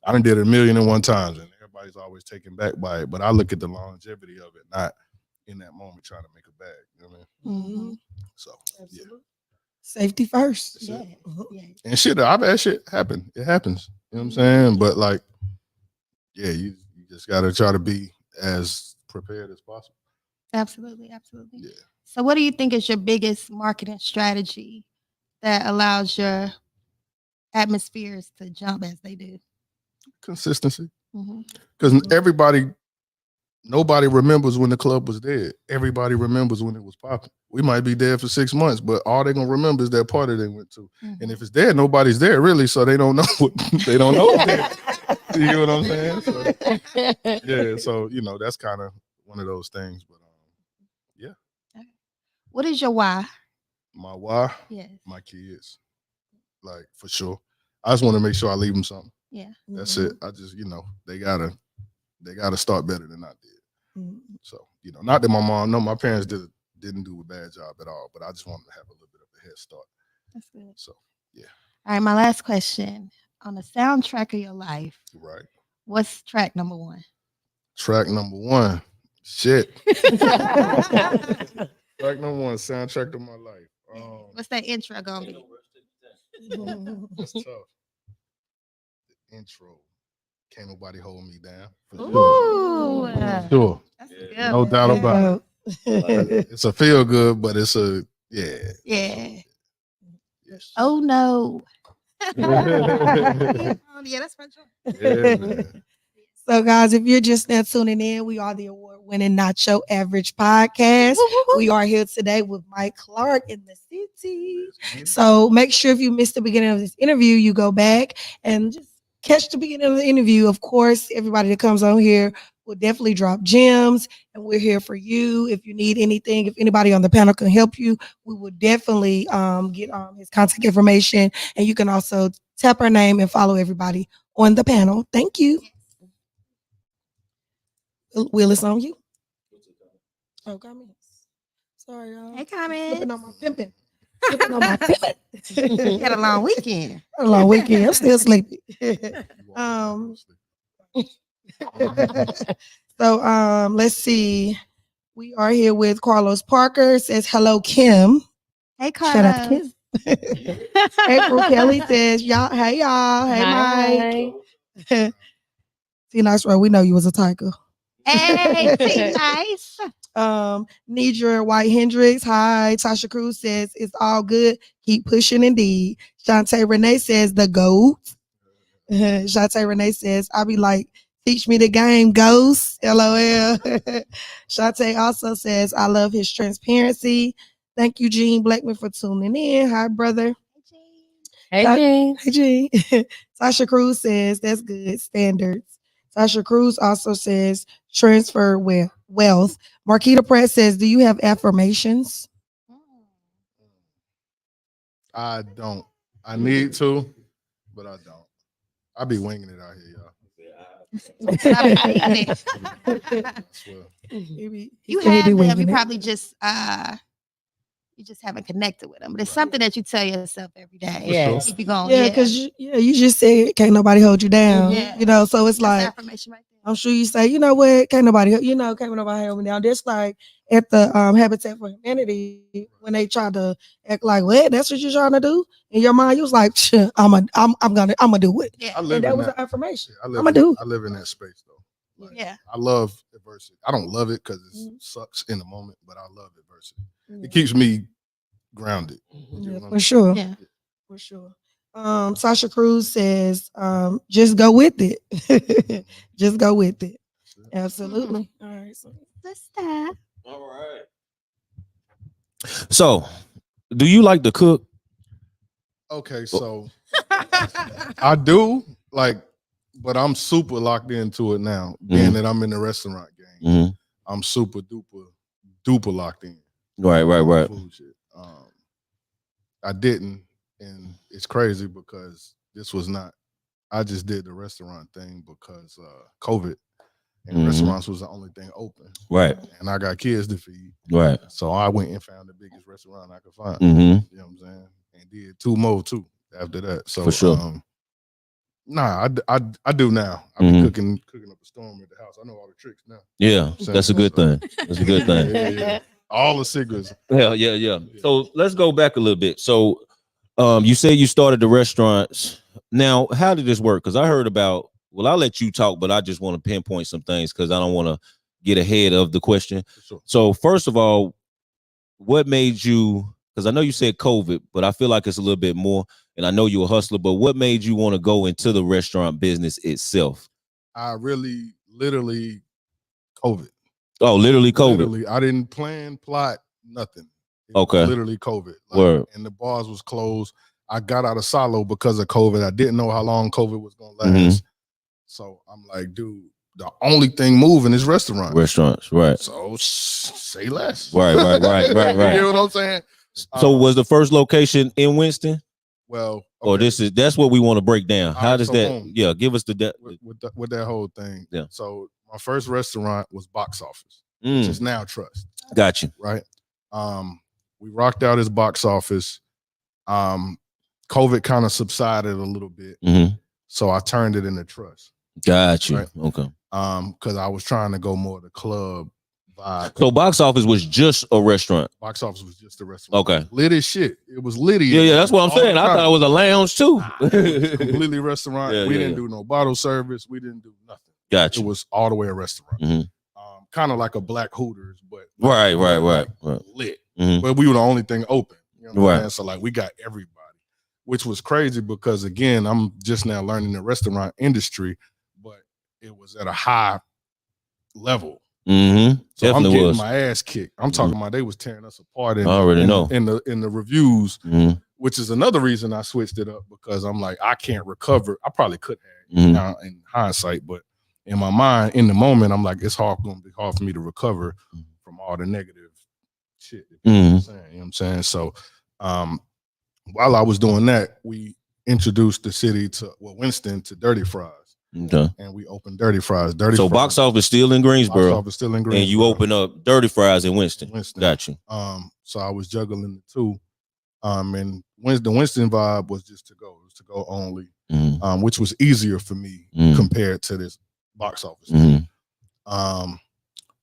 I done did it 1,000,001 times, and everybody's always taken back by it. But I look at the longevity of it, not in that moment trying to make a bag. You know what I mean? Mm-hmm. So Absolutely. Safety first. Yeah. yeah. And shit, I've had shit happen. It happens. You know what I'm saying? But like, yeah, you just gotta try to be as prepared as possible. Absolutely. Absolutely. Yeah. So what do you think is your biggest marketing strategy that allows your atmospheres to jump as they do? Consistency. Mm-hmm. Because nobody remembers when the club was dead. Everybody remembers when it was popping. We might be dead for 6 months, but all they're gonna remember is that party they went to. Mm-hmm. And if it's dead, nobody's there really, so they don't know they don't know it's dead. You know what I'm saying? So, yeah, so that's kind of one of those things. But yeah. What is your why? My why? Yes. My kids. Like, for sure. I just want to make sure I leave them something. Yeah. That's it. I just, they gotta start better than I did. Mm-hmm. So, not that my parents didn't do a bad job at all, but I just wanted to have a little bit of a head start. That's good. So, yeah. All right, my last question. On the soundtrack of your life, Right. what's track number 1? Track number 1. Shit. Track number 1, soundtrack of my life. What's that intro gonna be? That's tough. The intro. Can't nobody hold me down. For Ooh. sure. That's Yeah. good. No doubt about it. It's a feel good, but it's a Yeah. Yes. Oh no. Yeah, Yeah, that's my joke. man. So, guys, if you're just now tuning in, we are the award-winning Nacho Average Podcast. We are here today with Mike Clark in the city. So make sure if you missed the beginning of this interview, you go back and just catch the beginning of the interview. Of course, everybody that comes on here will definitely drop gems, and we're here for you. If you need anything, if anybody on the panel can help you, we will definitely get his contact information, and you can also tap our name and follow everybody on the panel. Thank you. Will, it's on you. Oh, comments. Sorry, y'all. Hey, comments. Slipping on my pimping. Slipping on my pimping. You had a long weekend. A long weekend. I'm still sleepy. So let's see. We are here with Carlos Parker. Says hello, Kim. Hey, Carlos. Shout out to Kim. April Kelly says, y'all, hey y'all. Hey Mike. See, nice, right? We know you was a tiger. Hey, see, nice. Nidra White Hendricks. Hi. Tasha Cruz says it's all good. Keep pushing indeed. Shantae Renee says the GOAT. Shantae Renee says, I'll be like, teach me the game, ghost. LOL. Shantae also says, I love his transparency. Thank you, Gene Blackman, for tuning in. Hi, brother. Hey, Gene. Hey, Gene. Tasha Cruz says, that's good. Standards. Tasha Cruz also says, transfer wealth. Marquita Pratt says, do you have affirmations? I don't. I need to, but I don't. I be winging it out here, y'all. I swear. You have them. You probably just You just haven't connected with them. But it's something that you tell yourself every day. Yes. Keep you going. Yeah, because you just said can't nobody hold you down. Yeah. You know, so it's That's like affirmation right there. I'm sure you say, you know what, can't nobody hold me down. Just like at the Habitat for Humanity when they tried to act like, what? That's what you're trying to do? In your mind, you was like, I'm gonna do it. Yeah. I live And that in was that. an affirmation. I I'ma do it. I live in that space though. Like, Yeah. I love adversity. I don't love it because it Mhm. sucks in the moment, but I love adversity. Yeah. It keeps me grounded. You Yeah, know what for I'm sure. Yeah. For sure. Sasha Cruz says, just go with it. Just go with it. Absolutely. All right. So Sister. All right. So, do you like to cook? Okay, so I do like, but I'm super locked into it now. Being that I'm in the restaurant game, Mm-hmm. I'm super duper locked in. Right. Food shit. I didn't, and it's crazy because this was not. I just did the restaurant thing because COVID and restaurants was the only thing open. Right. And I got kids to feed. Right. So I went and found the biggest restaurant I could find. Mm-hmm. You know what I'm saying? And did 2 more too after that. So For sure. I do now. I be cooking up a storm at the house. I know all the tricks now. Yeah, that's a good thing. That's a good thing. Yeah. All the secrets. Yeah. So let's go back a little bit. So you say you started the restaurants. Now, how did this work? Because I heard about, well, I'll let you talk, but I just want to pinpoint some things because I don't want to get ahead of the question. Sure. So first of all, what made you, because I know you said COVID, but I feel like it's a little bit more, and I know you're a hustler, but what made you want to go into the restaurant business itself? I really, literally, COVID. Oh, literally COVID. Literally, I didn't plan, plot, nothing. It Okay. was literally COVID. Word. And the bars was closed. I got out of Silo because of COVID. I didn't know how long COVID was going to last. So I'm like, dude, the only thing moving is restaurants. Restaurants, right. So say less. Right. You know what I'm saying? So was the first location in Winston? Well, Or that's what we want to break down. How does that? boom. Yeah, give us the with that whole thing. Yeah. So my first restaurant was Box Office, which is now Trust. Got you. Right. We rocked out his Box Office. COVID kind of subsided a little bit, so I turned it into Trust. Got you. Right? Okay. Because I was trying to go more the club vibe. So Box Office was just a restaurant. Box Office was just a restaurant. Okay. Lit as shit. It was litty. Yeah, that's what I'm saying. I thought it was a lounge too. It was completely restaurant. Yeah, we yeah, didn't do no bottle service. We didn't do nothing. Got It you. was all the way a restaurant. Kind of like a Black Hooters, but Right. lit. But we were the only thing open. You know what I'm saying? So like we got everybody, which was crazy because again, I'm just now learning the restaurant industry, but it was at a high level. So Definitely I'm getting was. my ass kicked. I'm talking about they was tearing us apart I already know. in the reviews, which is another reason I switched it up because I'm like, I can't recover. I probably could have now in hindsight, but in my mind, in the moment, I'm like, it's gonna be hard for me to recover from all the negative shit. You know what I'm saying? So while I was doing that, we introduced the city to Winston to Dirty Fries. Okay. And we opened Dirty Fries. So Box Office still in Greensboro. Box Office still in Greensboro. And you open up Dirty Fries in Winston. Got you. So I was juggling the two. And the Winston vibe was just to go. It was to go only, which was easier for me compared to this Box Office.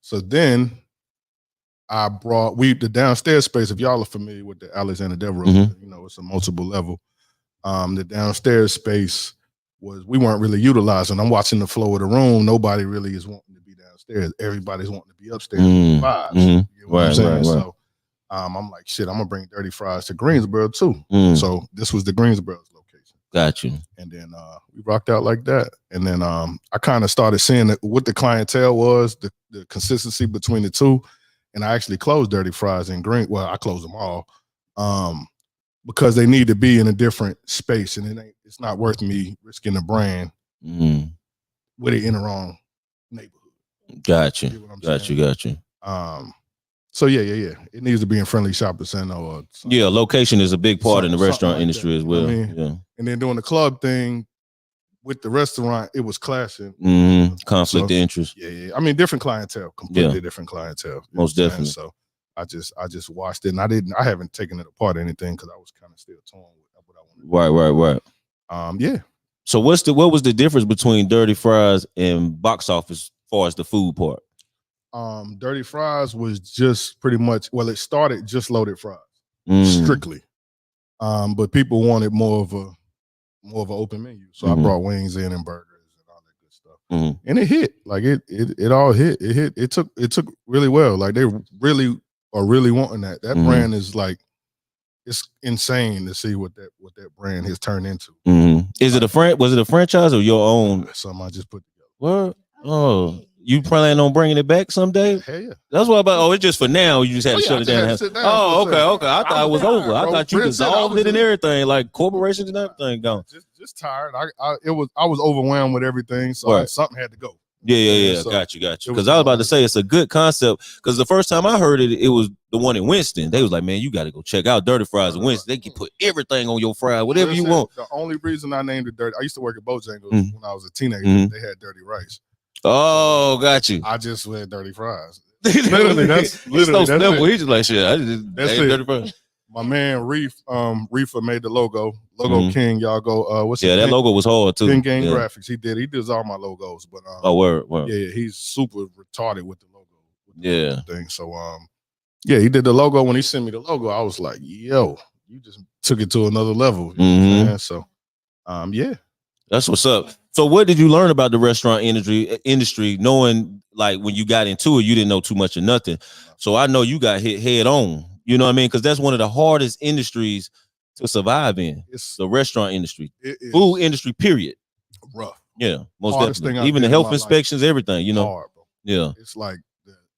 So then I brought the downstairs space. If y'all are familiar with the Alexander Devereux, you know, it's a multiple level. The downstairs space we weren't really utilizing. I'm watching the flow of the room. Nobody really is wanting to be downstairs. Everybody's wanting to be upstairs. Vibes. You know what I'm saying? So I'm like, shit, I'm gonna bring Dirty Fries to Greensboro too. So this was the Greensboro's location. Got you. And then we rocked out like that. And then I kind of started seeing what the clientele was, the consistency between the two. And I actually closed Dirty Fries in I closed them all. Because they need to be in a different space, and it's not worth me risking the brand with it in the wrong neighborhood. Got you. Got you. So yeah. It needs to be in friendly shopping center or something. Yeah, location is a big part in the restaurant industry as well. Yeah. And then doing the club thing with the restaurant, it was clashing. Conflict of interest. Yeah. I mean, different clientele, completely different clientele. Most definitely. So I just watched it, and I haven't taken it apart or anything because I was kind of still torn with what I Right. wanted. Yeah. So what was the difference between Dirty Fries and Box Office as far as the food part? Dirty Fries was just pretty much, well, it started just loaded fries, strictly. But people wanted more of an open menu. So I brought wings in and burgers and all that good stuff. And it hit. Like it all hit. It took really well. Like they really are really wanting that. That brand is like, it's insane to see what that brand has turned into. Was it a franchise or your own? Something I just put together. What? Oh, you plan on bringing it back someday? Hell yeah. That's what about. Oh, it's just for now. You just had to shut it down. Sit down Oh, okay. I thought it was over. I thought you dissolved it and everything, like corporations and everything gone. Just tired. I was overwhelmed with everything, so something had to go. Yeah. So got you. Because I was about to say it's a good concept. Because the first time I heard it, it was the one in Winston. They was like, man, you got to go check out Dirty Fries in Winston. They can put everything on your fry, whatever you want. The only reason I named it Dirty, I used to work at Bojangles when I was a teenager. They had dirty rice. Oh, got you. I just went Dirty Fries. Literally, that's simple. He's just like, shit. I just Dirty Fries. My man Reefer made the logo king. Y'all go. What's that logo was hard too. King Game Graphics. He does all my logos. But word. Yeah, he's super retarded with the logo. Thing. So he did the logo. When he sent me the logo, I was like, yo, you just took it to another level. You know what I'm saying? So that's what's up. So what did you learn about the restaurant industry, knowing like when you got into it, you didn't know too much or nothing. So I know you got hit head on. You know what I mean? Because that's one of the hardest industries to survive in. It's the restaurant industry, food industry, period. Rough. Yeah, most definitely. Even the health inspections, everything. You know. Hard, bro. Yeah. It's like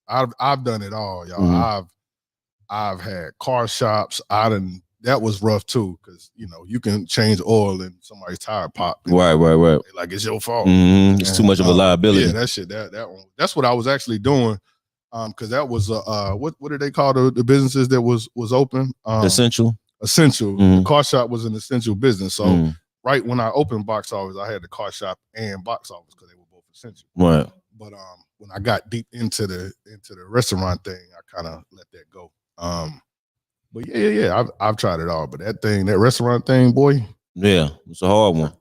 I've done it all, y'all. I've had car shops. That was rough too, because you can change oil and somebody's tire pop. Right. Like it's your fault. It's too much of a liability. Yeah, that shit. That one. That's what I was actually doing. Because that was what did they call the businesses that was open? Essential. The car shop was an essential business. So right when I opened Box Office, I had the car shop and Box Office because they were both essential. Right. But when I got deep into the restaurant thing, I kind of let that go. But yeah, I've tried it all. But that restaurant thing, boy. Yeah, it's a hard one.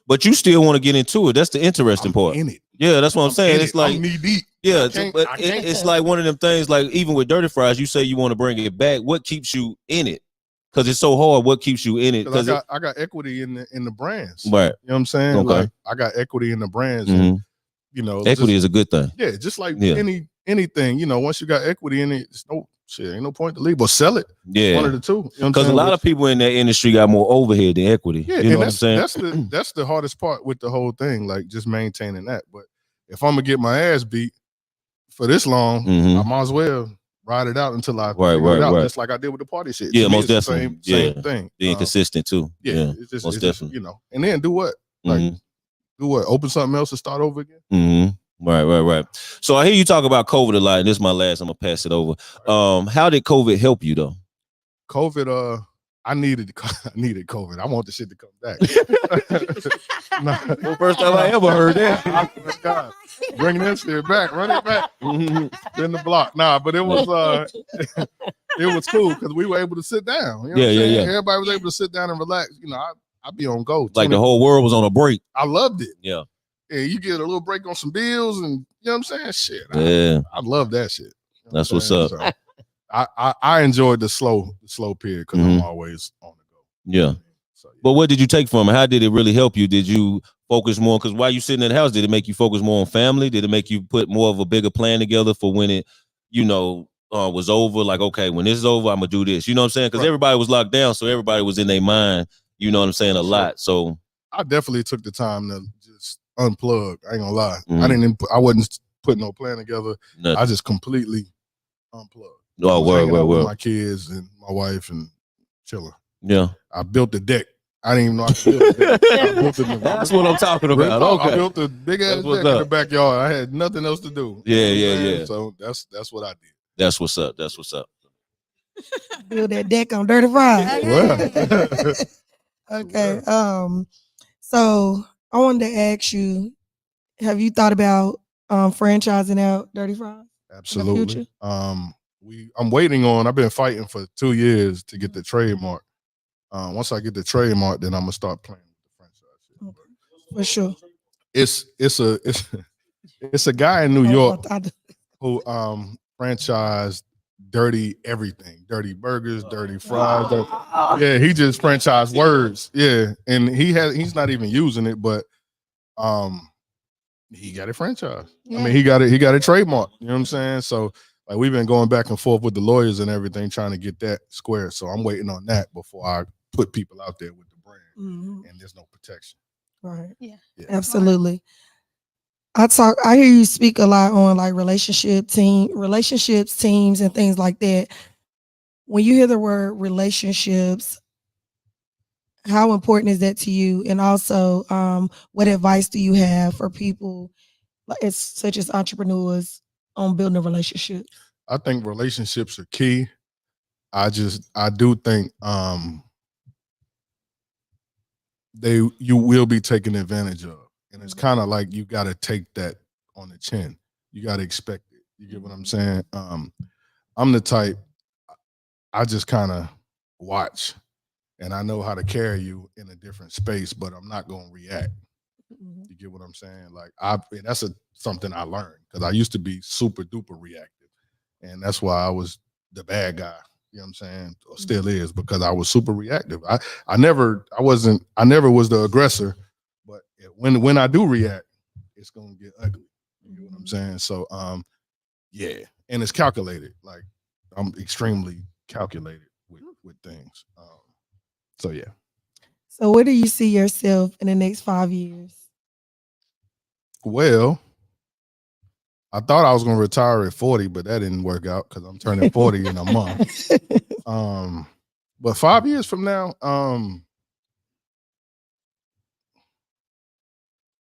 But you still want to get into it. That's the interesting part. In it. Yeah, that's what I'm saying. It's like I'm knee deep. Yeah, but it's like one of them things. Like even with Dirty Fries, you say you want to bring it back. What keeps you in it? Because it's so hard. What keeps you in it? Because I got equity in the brands. Right. You know what I'm saying? Okay. Like I got equity in the brands. And, equity is a good thing. Yeah, just like anything. Once you got equity in it, ain't no point to leave or sell it. Yeah, one of the two. Because a lot of people in that industry got more overhead than equity. Yeah, you know what I'm saying? That's the hardest part with the whole thing. Like just maintaining that. But if I'm gonna get my ass beat for this long, I might as well ride it out until I figure it out. Just like I did with the party shit. Yeah, most definitely. Same thing. Being consistent too. Yeah, it's just, most definitely. And then do what? Like do what? Open something else and start over again. Right. So I hear you talk about COVID a lot, and this is my last. I'm gonna pass it over. How did COVID help you though? COVID, I needed COVID. I want the shit to come back. Well, first time I ever heard that. God, bring that shit back, run it back. In the block. Nah, but it was it was cool because we were able to sit down. You know yeah. Everybody was able to sit down and relax. I'd be on go. Like the whole world was on a break. I loved it. Yeah. Yeah, you get a little break on some bills, and you know what I'm saying? Shit. Yeah. I love that shit. That's what's up. So, I enjoyed the slow period because I'm always on the go. Yeah. So, yeah. But what did you take from it? How did it really help you? Did you focus more? Because while you sitting in the house, did it make you focus more on family? Did it make you put more of a bigger plan together for when it, was over? Like, okay, when this is over, I'm gonna do this. You know what I'm saying? Because everybody was locked down, so everybody was in their mind. You know what I'm saying? A lot. So I definitely took the time to just unplug. I ain't gonna lie. I wasn't putting no plan together. Nothing. I just completely unplugged. Oh, word. With my kids and my wife and chilling. Yeah. I built the deck. I didn't even know I could build a deck. That's what I'm talking about. Okay. I built a big ass deck in the backyard. I had nothing else to do. Yeah. So that's what I did. That's what's up. Build that deck on Dirty Fries. Okay. So I wanted to ask you, have you thought about franchising out Dirty Fries? Absolutely. I'm waiting on. I've been fighting for 2 years to get the trademark. Once I get the trademark, then I'm gonna start playing with the franchise. But For sure. It's a guy in New York who franchised Dirty Everything, Dirty Burgers, Dirty Fries. Yeah, he just franchised words. Yeah, and he's not even using it, but he got a franchise. Yeah. I mean, he got a trademark. You know what I'm saying? So like we've been going back and forth with the lawyers and everything, trying to get that squared. So I'm waiting on that before I put people out there with the brand, and there's no protection. Right. Yeah. Absolutely. I hear you speak a lot on like relationships, teams, and things like that. When you hear the word relationships, how important is that to you? And also, what advice do you have for people such as entrepreneurs on building a relationship? I think relationships are key. I do think you will be taken advantage of. And it's kind of like you got to take that on the chin. You got to expect it. You get what I'm saying? I'm the type, I just kind of watch, and I know how to carry you in a different space, but I'm not going to react. You get what I'm saying? Like that's something I learned, because I used to be super duper reactive, and that's why I was the bad guy. You know what I'm saying? Or still is, because I was super reactive. I never was the aggressor, but when I do react, it's gonna get ugly. You know what I'm saying? So yeah, and it's calculated. Like I'm extremely calculated with things. So yeah. So where do you see yourself in the next 5 years? Well, I thought I was gonna retire at 40, but that didn't work out because I'm turning 40 in a month. But 5 years from now,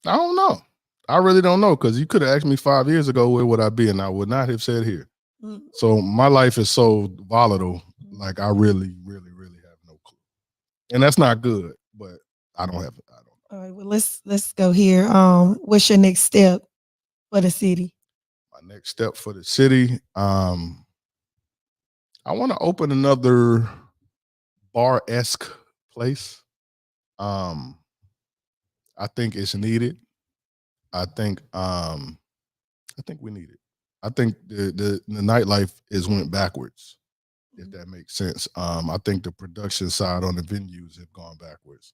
I don't know. I really don't know, because you could have asked me 5 years ago where would I be, and I would not have said here. So my life is so volatile. Like I really, really, really have no clue, and that's not good. But I don't have. I don't know. All right. Well, let's go here. What's your next step for the city? My next step for the city, I want to open another bar-esque place. I think it's needed. I think we need it. I think the nightlife went backwards, if that makes sense. I think the production side on the venues have gone backwards.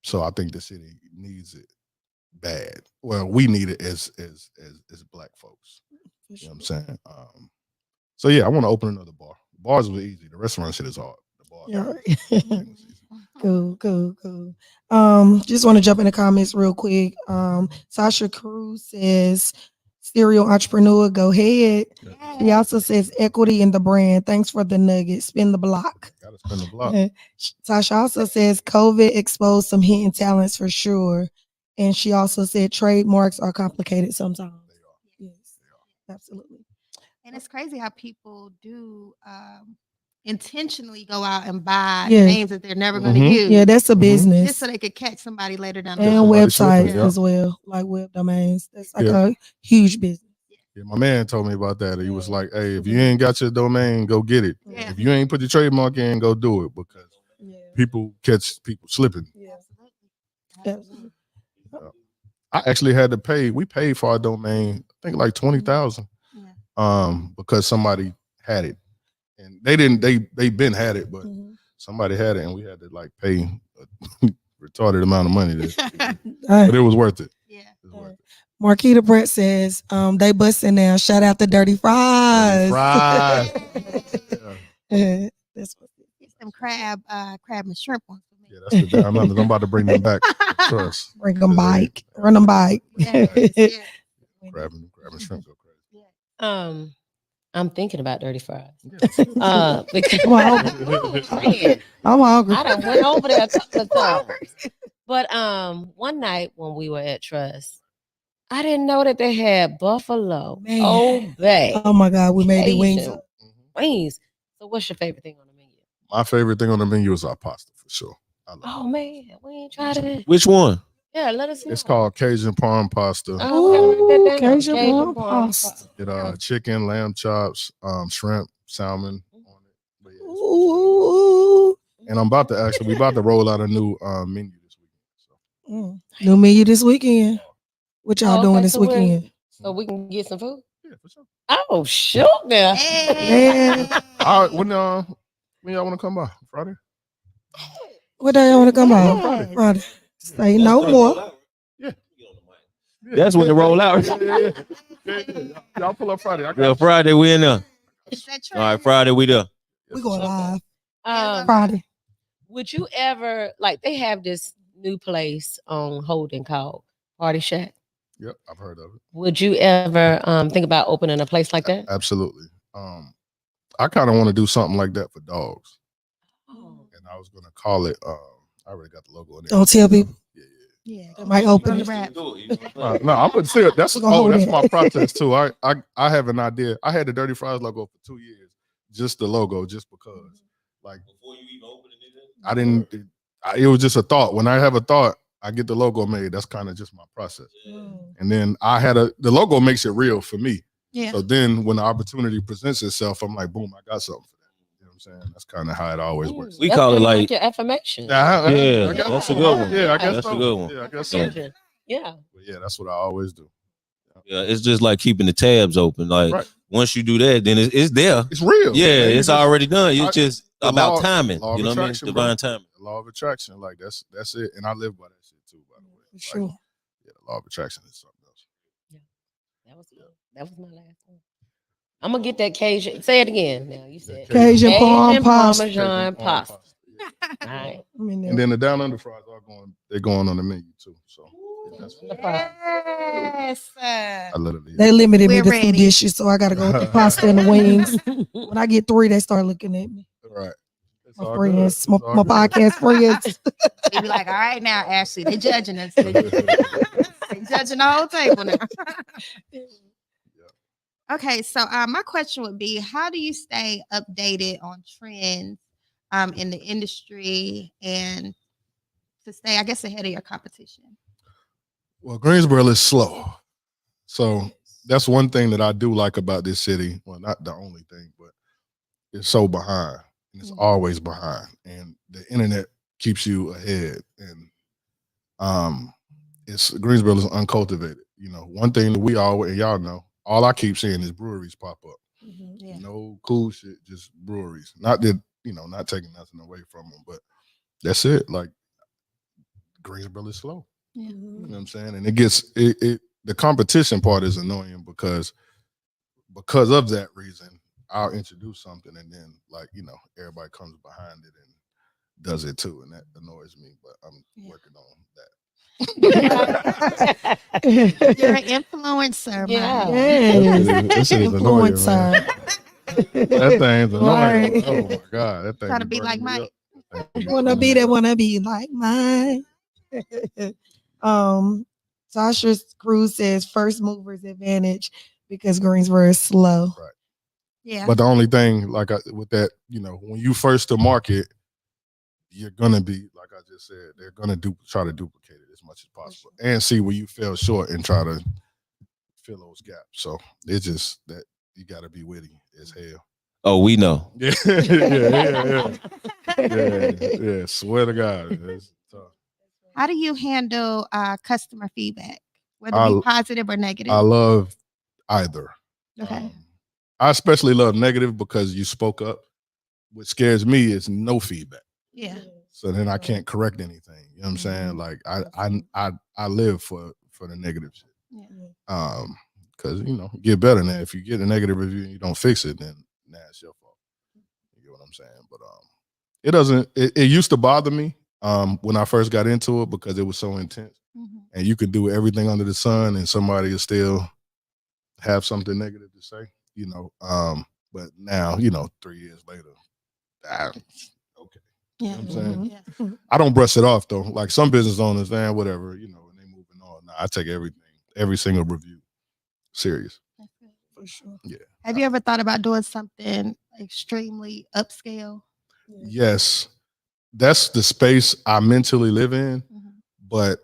So I think the city needs it bad. Well, we need it as Black folks. You know what I'm saying? So yeah, I want to open another bar. Bars were easy. The restaurant shit is hard. The bar. Yeah. Cool. Just want to jump in the comments real quick. Sasha Cruz says, serial entrepreneur, go ahead. He also says equity in the brand. Thanks for the nugget. Spin the block. Gotta spin the block. Sasha also says COVID exposed some hidden talents for sure. And she also said trademarks are complicated sometimes. They are. Yes, absolutely. And it's crazy how people do intentionally go out and buy Yeah. names that they're never going to use. Yeah, that's a business. Just so they could catch somebody later down the And road. websites Yeah. as well, like web domains. That's like Yeah. a huge business. Yeah, my man told me about that. He was like, "Hey, if you ain't got your domain, go get it. Yeah. If you ain't put your trademark in, go do it, because people catch people slipping." Yeah. Absolutely. I actually had to pay. We paid for our domain, I think like $20,000, because somebody had it, and they didn't. They been had it, but somebody had it, and we had to like pay a retarded amount of money. But it was worth it. Yeah. It was worth it. Marquita Brett says, they busting now. Shout out to Dirty Fries. Yeah. That's what Get some crab and shrimp ones for me. Yeah, that's the down under. I'm about to bring them back. Trust. bring them bike. Run them bike. Yeah. Grabbing shrimp go crazy. I'm thinking about Dirty Fries. I'm Because hungry. I'm hungry. I done went over there a couple of times. But one night when we were at Trust, I didn't know that they had buffalo, Man. Old Bay, Oh my God, we made the wings. Cajun wings. So what's your favorite thing on the menu? My favorite thing on the menu is our pasta, for sure. I love Oh man, we ain't tried it. Which one? Yeah, let us know. It's called Cajun Palm Pasta. Oh, okay, write that down. Cajun palm pasta. It chicken, lamb chops, shrimp, salmon on it. But yeah, it's Ooh. and we about to roll out a new menu this weekend. So New menu this weekend. What y'all Oh, doing okay, this so we're- weekend? So we can get some food. yeah, for sure. Oh, shoot now. Man. All right, when y'all want to come by? Friday? What day y'all want to come Yes. out? Friday. Say no more. Yeah. That's when it roll out. Yeah. Y'all pull up Friday. Yeah, Friday we in there. Is that All right, true? Friday we there. We going live Um, Friday. would you ever like they have this new place on Holden called Party Shack? Yep, I've heard of it. Would you ever think about opening a place like that? Absolutely. I kind of want to do something like that for dogs, Oh. and I was gonna call it. I already got the logo in there. Don't tell people. Yeah. Yeah. They might open On it. the wrap. No, I'm gonna say it. That's We're gonna hold that's it. my process too. I have an idea. I had the Dirty Fries logo for 2 years, just the logo, just because. Like Before you even open it, I didn't. It was just a thought. When I have a thought, I get the logo made. That's kind of just my process. And then the logo makes it real for me. Yeah. So then when the opportunity presents itself, I'm like, boom, I got something for that. You know what I'm saying? That's kind of how it always works. We That's call it kinda like- your affirmation. Yeah, Yeah, I guess that's so. a good one. Yeah, I guess That's so. a good one. Yeah, I guess so. Children. Yeah. But yeah, that's what I always do. Yeah, it's just like keeping the tabs open. Like Right. once you do that, then it's there. It's real. Yeah, Man, you it's just- already done. It's I- just the about law- timing. law of You know what I mean? attraction, bro. Divine timing. The law of attraction, like that's it. And I live by that shit too, by the way. For Like, sure. yeah, the law of attraction is something else. That was my last one. I'm gonna get that Cajun. Say it again. Now you said Cajun palm pasta. Parmesan Cajun palm pasta. Yeah. All right. I'm in there. And then the down under fries they're going on the menu too. So yeah, that's Yes. I literally They limited me We're to ready. 2 dishes, so I got to go with the pasta and the wings. When I get 3, they start looking at me. right. It's My all friends, good. It's my all good. podcast friends. They be like, all right now, Ashley, they judging us. They judging the whole table now. Okay, so my question would be, how do you stay updated on trends in the industry and to stay, I guess, ahead of your competition? Well, Greensboro is slow. So that's one thing that I do like about this city. Well, not the only thing, but it's so behind. And it's always behind. And the internet keeps you ahead. And Greensboro is uncultivated. You know, one thing that we always, and y'all know, all I keep seeing is breweries pop up. Yeah. No cool shit, just breweries. Not that, not taking nothing away from them, but that's it. Like Greensboro is slow. Yeah. You know what I'm saying? And it gets the competition part is annoying because of that reason, I'll introduce something and then everybody comes behind it and does it too. And that annoys me, but I'm working on that. You're an influencer, Yeah. man. Yes. That shit is annoying, man. Influencer. That thing's annoying. Right. Oh my god, that thing Trying to be burning like me Mike. up. Wanna be like mine. Sasha Cruz says first movers advantage because Greensboro is slow. Right. Yeah. But the only thing, with that, when you first to market, you're gonna be, like I just said, they're gonna try to duplicate it as much as possible and see where you fell short and try to fill those gaps. So it's just that you gotta be witty as hell. Oh, we know. Yeah. Yeah. Swear to God. It's tough. How do you handle customer feedback, whether I- it be positive or negative? I love either. Okay. I especially love negative because you spoke up. What scares me is no feedback. Yeah. So then I can't correct anything. You know what I'm saying? Like I live for the negative shit. Yeah. Because get better than that. If you get a negative review and you don't fix it, then it's your fault. You get what I'm saying? But it doesn't. It used to bother me when I first got into it because it was so intense, and you could do everything under the sun, and somebody will still have something negative to say. But now 3 years later, okay. Yeah. You know what I'm saying? Yeah. I don't brush it off though. Like some business owners, man, whatever, and they moving on. Nah, I take every single review serious. For sure. Yeah. Have you ever thought about doing something extremely upscale? Yes, that's the space I mentally live in, but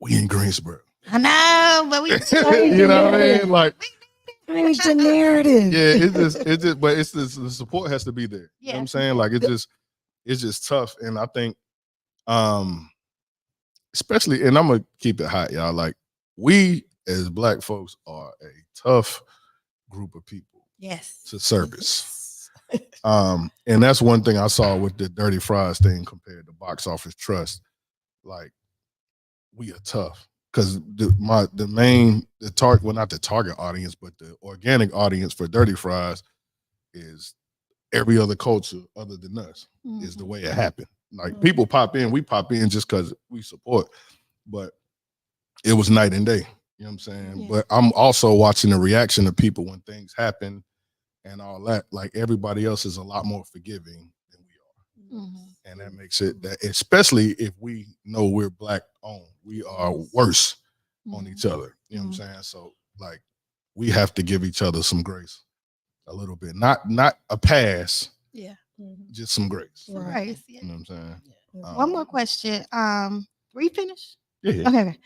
we in Greensboro. I know, but we You know what I mean? Like, Change the narrative. yeah, but it's the support has to be there. You know what I'm saying? Like, it's just tough. And I think, especially, and I'm gonna keep it hot, y'all. Like, we as Black folks are a tough group of people to service. And that's one thing I saw with the Dirty Fries thing compared to Box Office Trust. Like, we are tough. Because not the target audience, but the organic audience for Dirty Fries is every other culture other than us, is the way it happened. Like, people we pop in just because we support, but it was night and day. You know what I'm saying? Yeah. But I'm also watching the reaction of people when things happen and all that. Like, everybody else is a lot more forgiving than we are. And that makes it that, especially if we know we're Black owned, we are worse on each other. You know what I'm saying? So, like, we have to give each other some grace a little bit. Not a pass. Yeah. Just some grace. Right. You know what I'm saying? One more question. Were you finished? Yeah. Okay.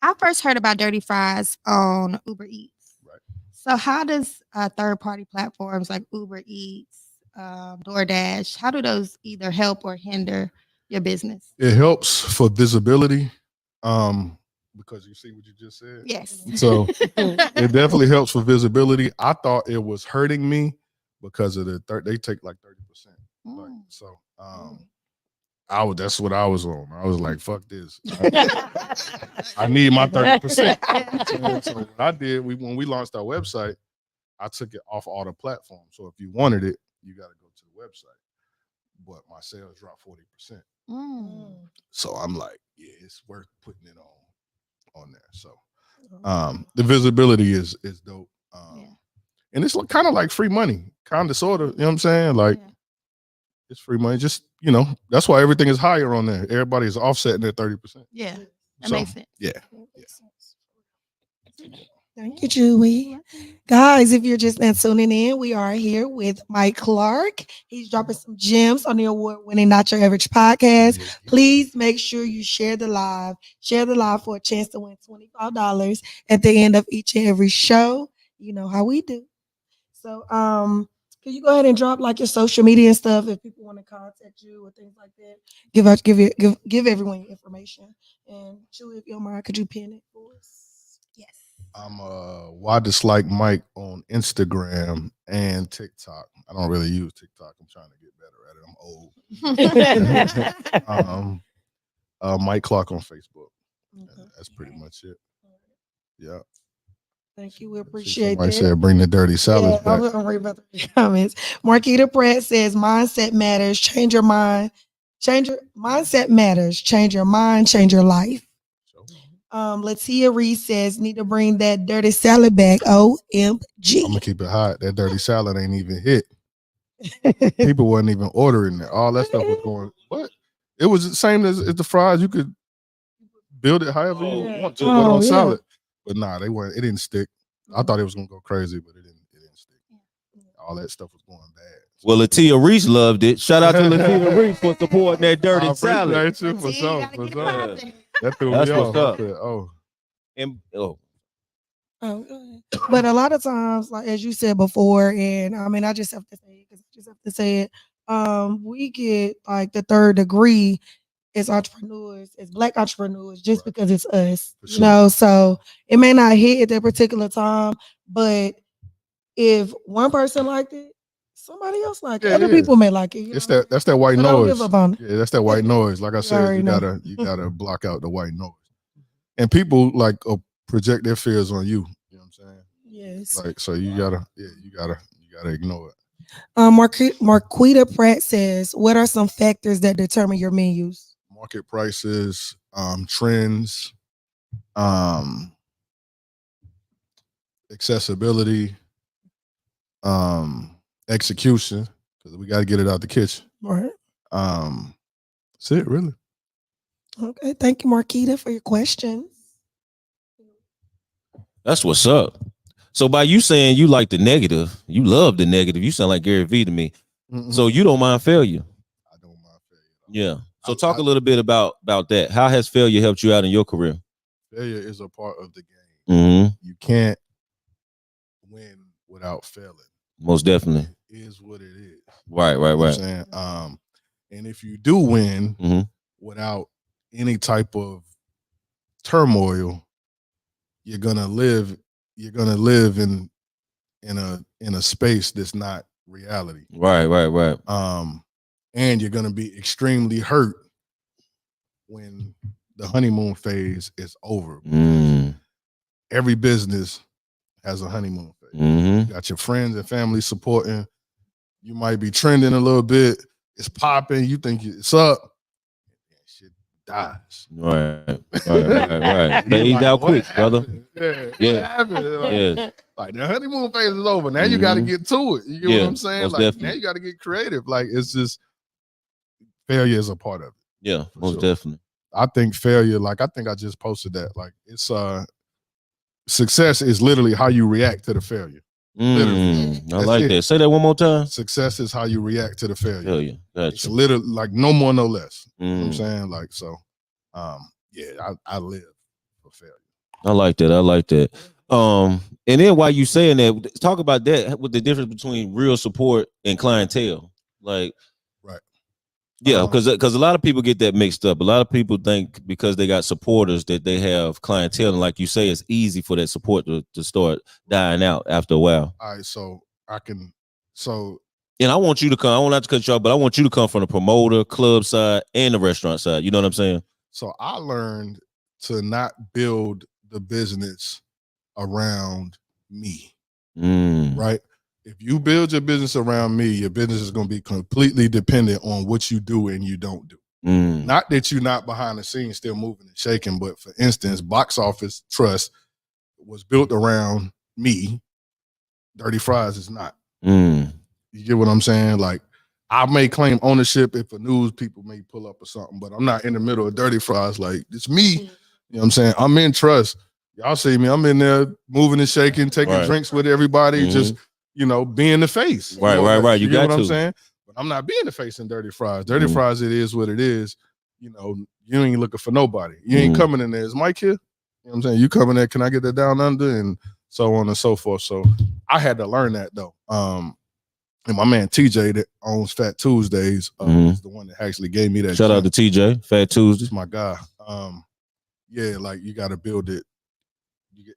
I first heard about Dirty Fries on Uber Eats. Right. So how does third-party platforms like Uber Eats, DoorDash, how do those either help or hinder your business? It helps for visibility, because you see what you just said. Yes. So it definitely helps for visibility. I thought it was hurting me because of they take like 30%. Like, so that's what I was on. I was like, fuck this. I need my 30%. So what I did, when we launched our website, I took it off all the platforms. So if you wanted it, you got to go to the website. But my sales dropped 40%. So I'm like, yeah, it's worth putting it on there. So the visibility is dope. And it's kind of like free money, kind of, sort of, you know what I'm saying? Like, it's free money. Just, that's why everything is higher on there. Everybody is offsetting their 30%. Yeah, that makes sense. Yeah. Thank you, Julie. Guys, if you're just now tuning in, we are here with Mike Clark. He's dropping some gems on the award-winning Not Your Average podcast. Please make sure you share the live. Share the live for a chance to win $25 at the end of each and every show. You know how we do. So, can you go ahead and drop like your social media and stuff if people want to contact you or things like that? Give everyone your information. And Julie, if you don't mind, could you pin it for us? Yes. I'm Why Dislike Mike on Instagram and TikTok. I don't really use TikTok. I'm trying to get better at it. I'm old. Mike Clark on Facebook. Okay. That's pretty much it. Yeah. Thank you. We appreciate that. I said bring the dirty salads back. I'm going to read about the comments. Marquita Pratt says, mindset matters. Change your mind. Mindset matters. Change your mind. Change your life. Latia Reese says, need to bring that dirty salad back. OMG. I'm going to keep it hot. That dirty salad ain't even hit. People wasn't even ordering it. All that stuff was going, what? It was the same as the fries. You could build it however you want to, but on salad. But nah, they weren't. It didn't stick. I thought it was gonna go crazy, but it didn't stick. All that stuff was going bad. Well, Latia Reese loved it. Shout out to Latia Reese for supporting that dirty salad. For sure. That threw That's me what's off. Said, But a lot of times, like as you said before, and I mean, I just have to say it. We get like the third degree as entrepreneurs, as Black entrepreneurs, just because it's us, so it may not hit at that particular time, but if one person liked it, somebody else liked it. Other people may like it. That's that white noise. Don't give up on it. Yeah, that's that white noise. Like I said, you gotta block out the white noise. And people like project their fears on you. You know what I'm saying? Yes. Like, so you gotta ignore it. Marquita Pratt says, what are some factors that determine your menus? Market prices, trends, accessibility, execution, because we got to get it out the kitchen. Right. That's it, really. Okay. Thank you, Marquita, for your questions. That's what's up. So by you saying you like the negative, you love the negative, you sound like Gary Vee to me. Mm-hmm. So you don't mind failure. I don't mind failure. Yeah. So talk a little bit about that. How has failure helped you out in your career? Failure is a part of the game. Mm-hmm. You can't win without failing. Most definitely. It is what it is. Right. You know what I'm saying? And if you do win Mm-hmm. without any type of turmoil, you're gonna live in a space that's not reality. Right. And you're gonna be extremely hurt when the honeymoon phase is over. Every business has a honeymoon phase. Mm-hmm. You got your friends and family supporting. You might be trending a little bit. It's popping. You think it's up. Shit dies. Right. Fade out quick, brother. Yeah. What happened? Like the honeymoon phase is over. Now you got to get to it. You get what I'm saying? Most Like definitely. now you got to get creative. Like it's just failure is a part of it. Yeah, most sure. definitely. I think failure, like I think I just posted that. Like it's success is literally how you react to the failure. I That's like it. that. Say that one more time. Success is how you react to the failure. Failure. It's Gotcha. literally like no more, no less. You know what I'm Mm. saying? Like so, I live for failure. I like that. And then while you saying that, talk about that with the difference between real support and clientele. Like, right. Yeah, because a lot of people get that mixed up. A lot of people think because they got supporters that they have clientele, and like you say, it's easy for that support to start dying out after a while. All right, so and I want you to come. I won't have to cut you off, but I want you to come from the promoter, club side, and the restaurant side. You know what I'm saying? So I learned to not build the business around me. Right? If you build your business around me, your business is going to be completely dependent on what you do and you don't do. Not that you're not behind the scenes still moving and shaking, but for instance, Box Office Trust was built around me. Dirty Fries is not. You get what I'm saying? Like, I may claim ownership if a news people may pull up or something, but I'm not in the middle of Dirty Fries. Like, it's me. You know what I'm saying? I'm in trust. Y'all see me. I'm in there moving and shaking, taking drinks with everybody, just, being the face. Right. You get what I'm saying? But I'm not being the face in Dirty Fries. Dirty Fries, it is what it is. You ain't looking for nobody. You ain't coming in there. Is Mike here? You know what I'm saying? You coming there, can I get that down under? And so on and so forth. So I had to learn that though. And my man TJ that owns Fat Tuesdays is the one that actually gave me that. Shout out to TJ, Fat Tuesdays. It's my guy. Like you got to build it.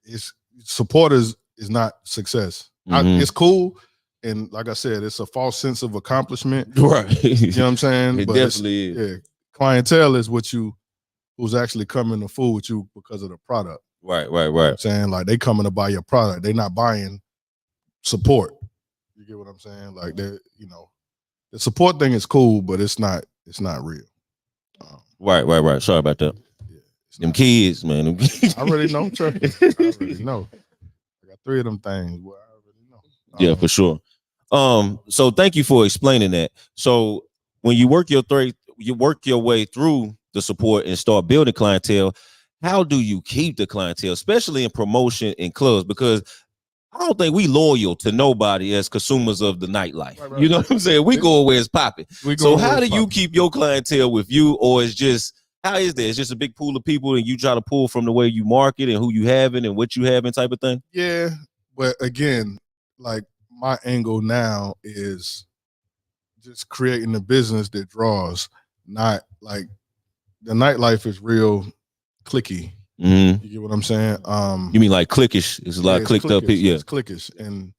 It's supporters is not success. It's cool, and like I said, it's a false sense of accomplishment. Right. You know what I'm saying? It definitely is. Yeah. Clientele is who's actually coming to fool with you because of the product. Right. You know what I'm saying? Like they coming to buy your product. They not buying support. You get what I'm saying? Like the support thing is cool, but it's not real. Right. Sorry about that. Yeah, them kids, man. Them kids. I already know. Trust me. I already know. I got 3 of them things. Boy, I already know. Yeah, for sure. So thank you for explaining that. So when you work your way through the support and start building clientele, how do you keep the clientele, especially in promotion in clubs? Because I don't think we loyal to nobody as consumers of the nightlife. Right. You know what I'm saying? We go away as popping. So how do you keep your clientele with you, or it's just, how is that? It's just a big pool of people and you try to pull from the way you market and who you having and what you having type of thing? Yeah, but again, like my angle now is just creating a business that draws, not like the nightlife is real cliquey. You get what I'm saying? You mean like clickish? It's a lot of clicked up. Yeah, it's clickish and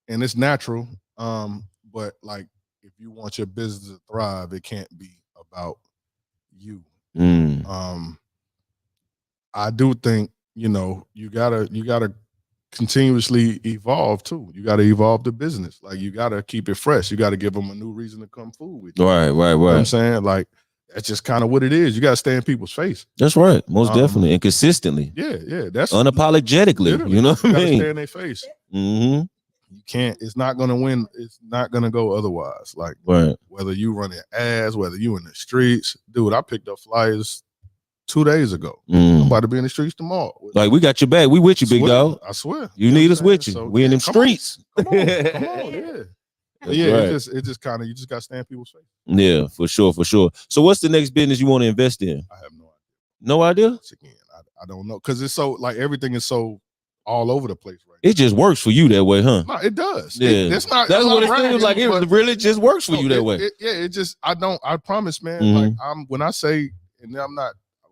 it's natural. But like if you want your business to thrive, it can't be about you. I do think you gotta continuously evolve too. You gotta evolve the business. Like you gotta keep it fresh. You gotta give them a new reason to come food with you. Right. You know what I'm saying? Like that's just kind of what it is. You gotta stay in people's face. That's right. Most definitely and consistently. Yeah. That's unapologetically. You know what I mean? Stay in their face. You can't. It's not gonna win. It's not gonna go otherwise. Like whether you running ads, whether you in the streets, dude. I picked up flyers 2 days ago. I'm about to be in the streets tomorrow. Like we got your back. We with you, big dog. I swear. You need us with you. So, we in them streets. Come on, yeah. It's just kind of you just got to stay in people's face. Yeah, for sure. So what's the next business you want to invest in? I have no idea. No idea? Once again, I don't know because it's so like everything is so all over the place right It just works for you that way, huh? now. No, it does. Yeah, That's what it feels like. It really just works for you that way. It just I promise, man. Like when I say, and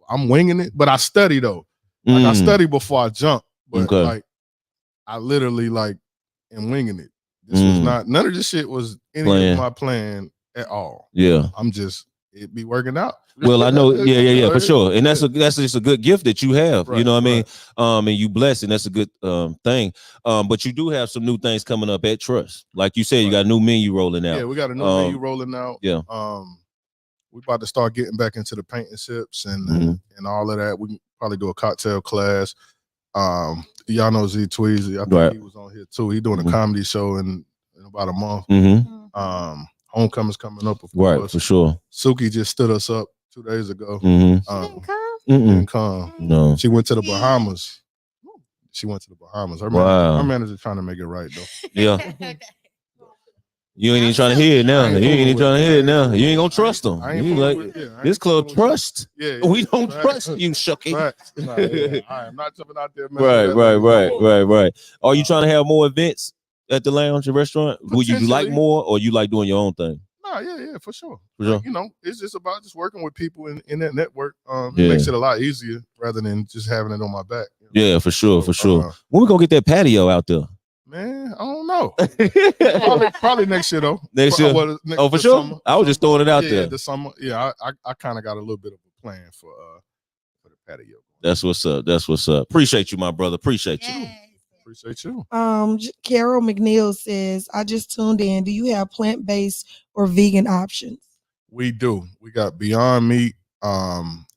I'm winging it, but I study though. Like I study before I jump, but like I literally like am winging it. This was not none of this shit was any of my plan at all. Yeah, I'm just it be working out. Well, I know, yeah, for sure, and that's just a good gift that you have. Right, you know what I mean? And you blessed, and that's a good thing. But you do have some new things coming up at Trust, like you said. You got a new menu rolling out. Yeah, we got a new menu rolling out. Yeah. We about to start getting back into the paint and sips and all of that. We can probably do a cocktail class. Y'all know Z Tweezy. I think he was on here too. He doing a comedy show in about a month. Homecoming's coming up, of course. Right, for sure. Suki just stood us up 2 days ago. She didn't come? Didn't come. No. She went to the Bahamas. Her manager trying to make it right though. Yeah. You ain't even trying to hear it now. You ain't even trying to hear it now. You ain't gonna trust them. You like this club trust. Yeah, we don't trust you, Shucky. I am not jumping out there. Right. Are you trying to have more events at the lounge and restaurant? Would you like more, or you like doing your own thing? No, yeah, for sure. Like, it's just about just working with people in that network. It makes it a lot easier rather than just having it on my back. Yeah, for sure. When we gonna get that patio out there? Man, I don't know. probably next year though. Next year? For sure. Summer. I was just throwing it out there. Yeah, the summer. Yeah, I kind of got a little bit of a plan for the patio. That's what's up. Appreciate you, my brother. Appreciate you. Appreciate you. Carol McNeil says, I just tuned in. Do you have plant-based or vegan options? We do. We got Beyond Meat.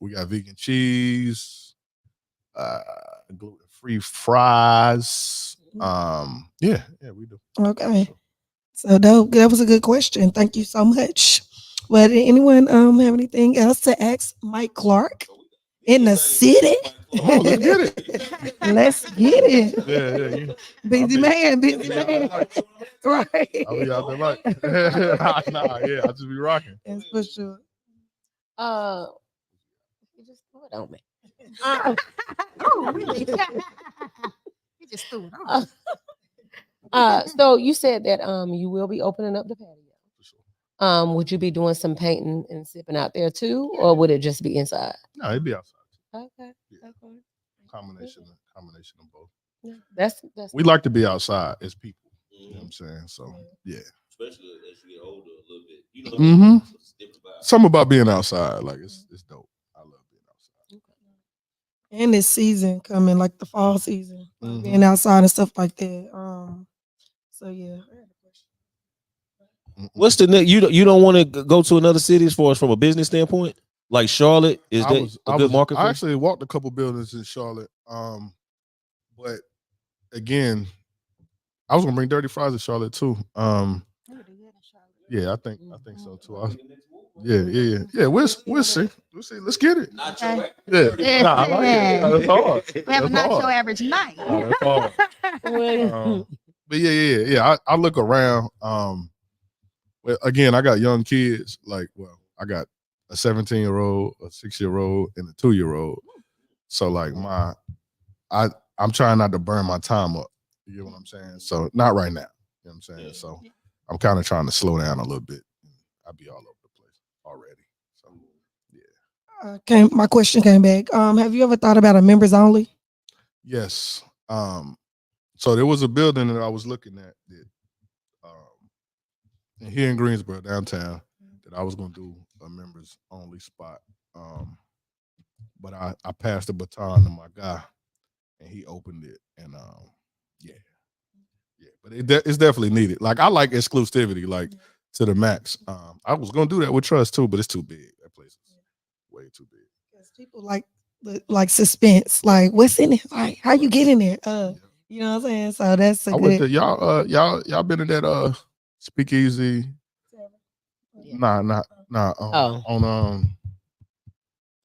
We got vegan cheese, gluten-free fries. Yeah, we do. Okay. So that was a good question. Thank you so much. Well, did anyone have anything else to ask Mike Clark in the city? Oh, let's get it. Let's get it. Yeah. Busy man. Right. I'll be out there like, I'll just be rocking. That's for sure. You just threw it on me. Oh, really? You just threw it on. So you said that you will be opening up the patio. For sure. Would you be doing some painting and sipping out there too, or would it just be inside? No, it'd be outside. Okay. Yeah. Okay. Combination of both. Yeah, that's we like to be outside as people. You know what I'm saying? So yeah. Especially as you get older a little bit. Something about being outside, like it's dope. I love being outside. Okay. And this season coming, like the fall season, being outside and stuff like that. So yeah. What's the next? You don't want to go to another city as far as from a business standpoint? Like Charlotte, is that a good market? I actually walked a couple buildings in Charlotte. But again, I was gonna bring Dirty Fries to Charlotte too. Yeah, I think so too. Yeah. We'll see. We'll see. Let's get it. Okay. Yeah. Nah, I like it. That's hard. We have a nacho average night. That's hard. But yeah. I look around. Well, again, I got young kids. I got a 17-year-old, a 6-year-old, and a 2-year-old. So like I'm trying not to burn my time up. You get what I'm saying? So not right now. You know what I'm saying? So I'm kind of trying to slow down a little bit. I'll be all over the place already. So yeah. My question came back. Have you ever thought about a members only? Yes. So there was a building that I was looking at that here in Greensboro downtown that I was gonna do a members only spot. But I passed the baton to my guy and he opened it and but it's definitely needed. Like I like exclusivity, like to the max. I was gonna do that with Trust too, but it's too big. That place is way too big. Because people like suspense, like what's in it? Like how you get in there? You know what I'm saying? So that's went to y'all been in that speakeasy. Nah. On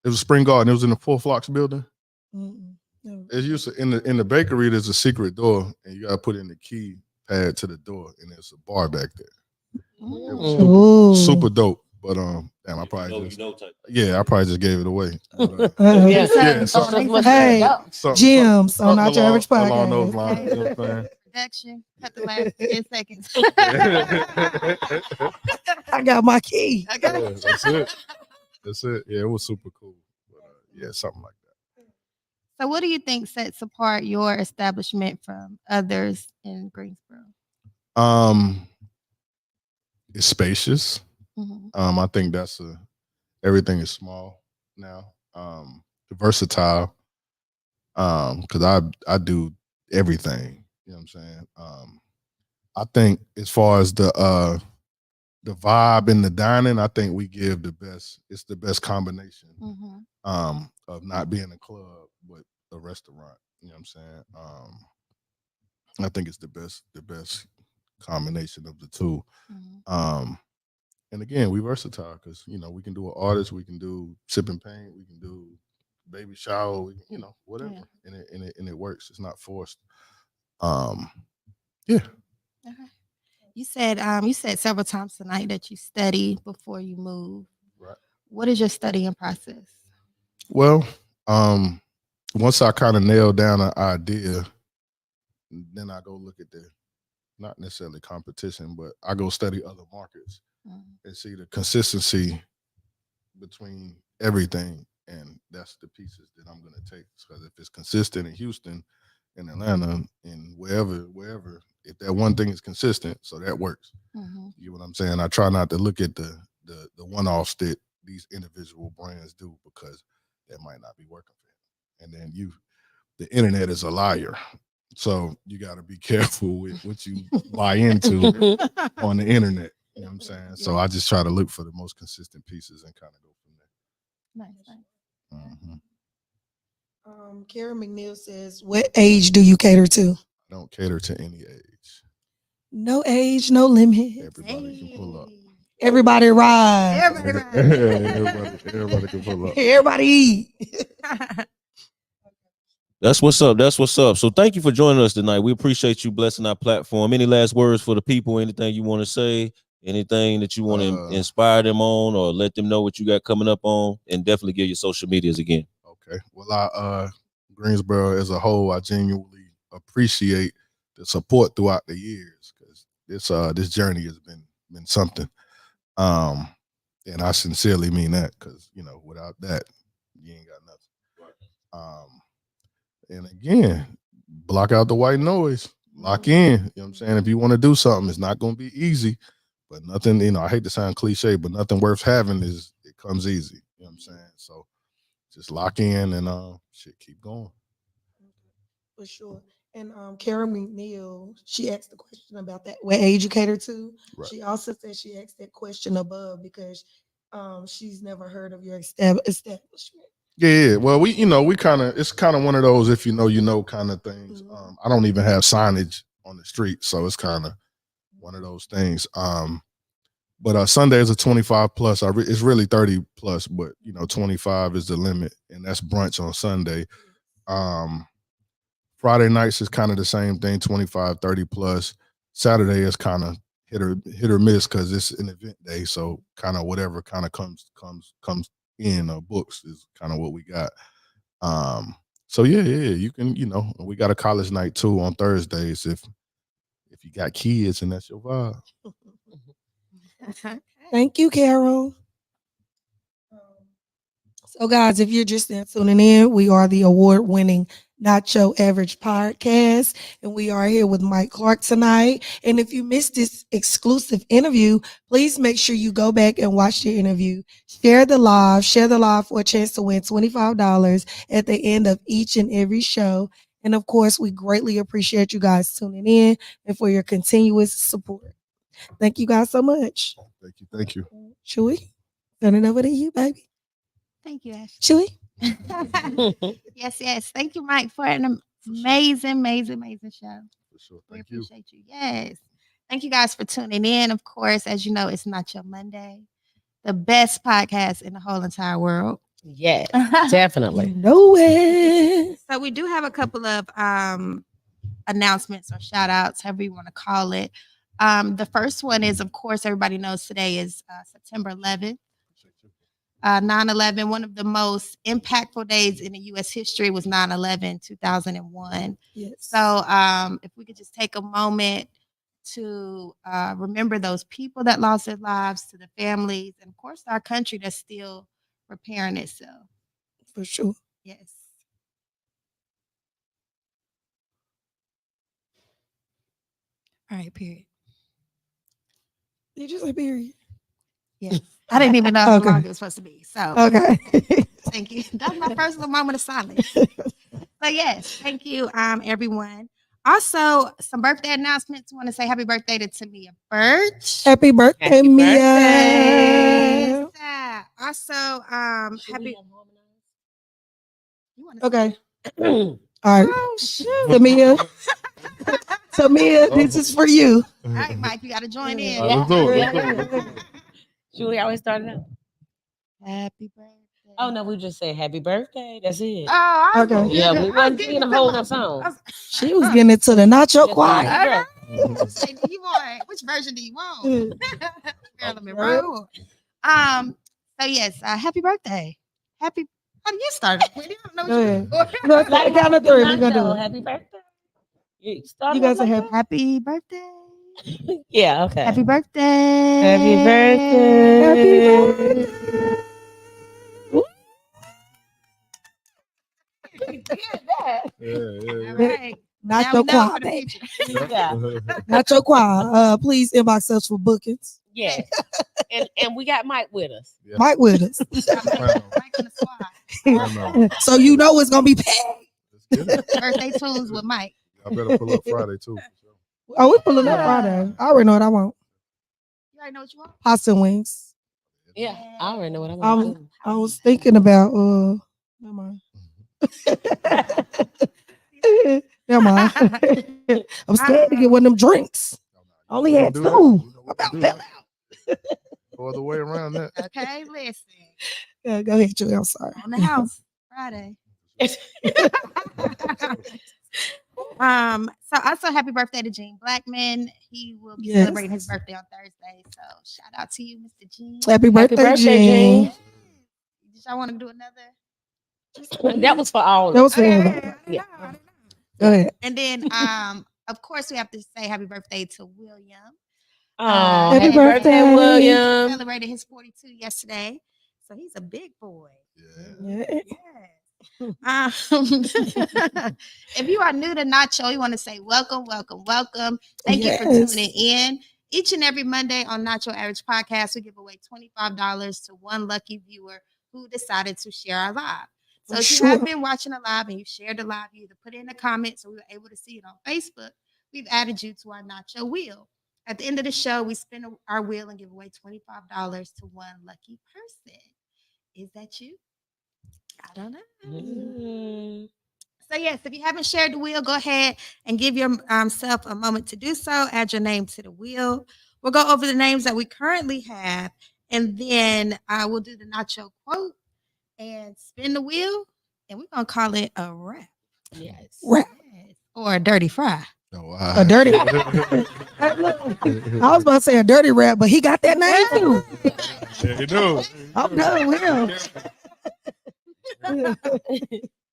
it was Spring Garden. It was in the Four Flocks building. No. It's used to, in the bakery. There's a secret door, and you gotta put in the key pad to the door, and there's a bar back there. It was super dope. But damn, I probably You just know type. yeah, I probably just gave it away. But, Yeah. yeah, Hey, something Gems on something Not Your Average along those Podcast. lines. You know what I'm Production. Cut the last 10 seconds. saying? I got my key. Yeah, that's it. That's it. Yeah, it was super cool. But, yeah, something like that. So, what do you think sets apart your establishment from others in Greensboro? It's spacious. I think that's everything is small now. Versatile. Because I do everything. You know what I'm saying? I think as far as the vibe in the dining, I think we give the best. It's the best combination of not being a club but a restaurant. You know what I'm saying? I think it's the best combination of the two. And again, we versatile because we can do an artist, we can do sip and paint, we can do baby shower, whatever, and it works. It's not forced. Yeah. Okay. You said several times tonight that you study before you move. Right. What is your studying process? Well, once I kind of nail down an idea, then I go look at the not necessarily competition, but I go study other markets and see the consistency between everything, and that's the pieces that I'm going to take. Because if it's consistent in Houston, in Atlanta, and wherever, if that one thing is consistent, so that works. You get what I'm saying? I try not to look at the one-offs that these individual brands do because that might not be working for them. And then the internet is a liar. So you got to be careful with what you buy into on the internet. You know what I'm saying? So I just try to look for the most consistent pieces and kind of go from there. Nice. Karen McNeil says, "What age do you cater to?" I don't cater to any age. No age, no limit. Everybody can pull up. Everybody ride. Everybody can pull up. Everybody eat. That's what's up. That's what's up. So thank you for joining us tonight. We appreciate you blessing our platform. Any last words for the people? Anything you want to say? Anything that you want to inspire them on or let them know what you got coming up on? And definitely give your social medias again. Okay. Well, Greensboro as a whole, I genuinely appreciate the support throughout the years because this journey has been something. And I sincerely mean that because without that, you ain't got nothing. And again, block out the white noise. Lock in. You know what I'm saying? If you want to do something, it's not going to be easy, but nothing, I hate to sound cliche, but nothing worth having it comes easy. You know what I'm saying? So just lock in and keep going. For sure. And Karen McNeil, she asked the question about that, what age you cater to. Right. She also said she asked that question above because she's never heard of your establishment. Yeah. Well, we kind of, it's kind of one of those if you know kind of things. I don't even have signage on the street, so it's kind of one of those things. But Sundays are 25 plus. It's really 30 plus, but 25 is the limit, and that's brunch on Sunday. Friday nights is kind of the same thing, 25, 30 plus. Saturday is kind of hit or miss because it's an event day, so kind of whatever kind of comes in books is kind of what we got. So yeah, you can, we got a college night too on Thursdays if you got kids and that's your vibe. Thank you, Carol. So guys, if you're just tuning in, we are the award-winning Not Your Average Podcast, and we are here with Mike Clark tonight. And if you missed this exclusive interview, please make sure you go back and watch the interview. Share the live for a chance to win $25 at the end of each and every show. And of course, we greatly appreciate you guys tuning in and for your continuous support. Thank you guys so much. Thank you. Should we turn it over to you, baby? Thank you, Ashley. Should we? Yes. Thank you, Mike, for an amazing show. For sure. We appreciate you. Yes. Thank you guys for tuning in. Of course, as you know, it's Not Your Monday, the best podcast in the whole entire world. Yes, definitely. You know it. So we do have a couple of announcements or shout outs, however you want to call it. The first one is, of course, everybody knows today is September 11th. 9/11, one of the most impactful days in the U.S. history was 9/11, 2001. Yes. So if we could just take a moment to remember those people that lost their lives, to the families, and of course, our country that's still repairing itself. For sure. Yes. All right, period. Did you say period? Yes. I didn't even know how Okay. long it was supposed to be. So Okay. thank you. That was my first little moment of silence. But yes, thank you, everyone. Also, some birthday announcements. I want to say happy birthday to Tamia Birch. Happy birthday, Happy Mia. birthday. Yes, also, happy. You want to Okay. Mm. All right. Oh shoot. Tamia. Tamia, this is for you. All right, Mike, you got to join in. All right, let's do it. Yeah. Let's do it. Should we always start it out? Happy birthday. Oh no, we just say happy birthday. That's it. Oh, I was Okay. gonna- Yeah, we I wasn't was singing a getting whole to nother song. She was getting into the nacho Just choir. happy Say, do you want which version do you want? Marilyn Yeah. Monroe. So yes, happy birthday. Happy. How do you start? I don't know Go ahead. what you're Look, Like count of three. We're gonna do Nacho, it. happy birthday. You start You guys like are that? Happy birthday. Yeah, okay. Happy birthday. Happy birthday. Happy birthday. All right. Now Nacho we know choir, for the baby. future. Yeah. Nacho choir. Please inbox us for bookings. Yes. And we got Mike with us. Yeah. Mike with us. Mike on the squad. So you know it's gonna be packed. Let's get it. Birthday tunes with Mike. I better pull up Friday too. For sure. Oh, we pulling up Friday. I already know what I want. You already know what you want? Pasta and wings. Yeah, I already know what I want. to I was thinking about never mind. Never mind. I'm scared to get one of them drinks. I only had Do two. that. You know I what about to do. fell out. No other way around that. Okay, listen. Yeah, go ahead, Julie. I'm sorry. On the house Friday. So also happy birthday to Gene Blackman. He will be Yes. celebrating his birthday on Thursday. So shout out to you, Mr. Gene. Happy birthday, birthday, Gene. Gene. Did y'all want to do another? That was for all of That us. was for everybody. Yeah. Go ahead. And then of course we have to say happy birthday to William. Oh, Happy happy birthday, birthday. He William. celebrated his 42 yesterday. So he's a big boy. Yeah. Yeah. If you are new to Nacho, we want to say welcome, welcome, welcome. Thank you for Yes. tuning in. Each and every Monday on Nacho Average Podcast, we give away $25 to one lucky viewer who decided to share our live. So For if you sure. have been watching a live and you shared the live, you either put it in the comments or we were able to see it on Facebook. We've added you to our Nacho Wheel. At the end of the show, we spin our wheel and give away $25 to one lucky person. Is that you? I don't know. Mm. So yes, if you haven't shared the wheel, go ahead and give yourself a moment to do so. Add your name to the wheel. We'll go over the names that we currently have, and then we'll do the Nacho quote and spin the wheel, and we're gonna call it a wrap. Yes. Rap. Yes. Or a dirty fry. Oh, wow. A dirty. I was about to say a dirty rap, but he got that name too. Yeah, you do. I'm done with him.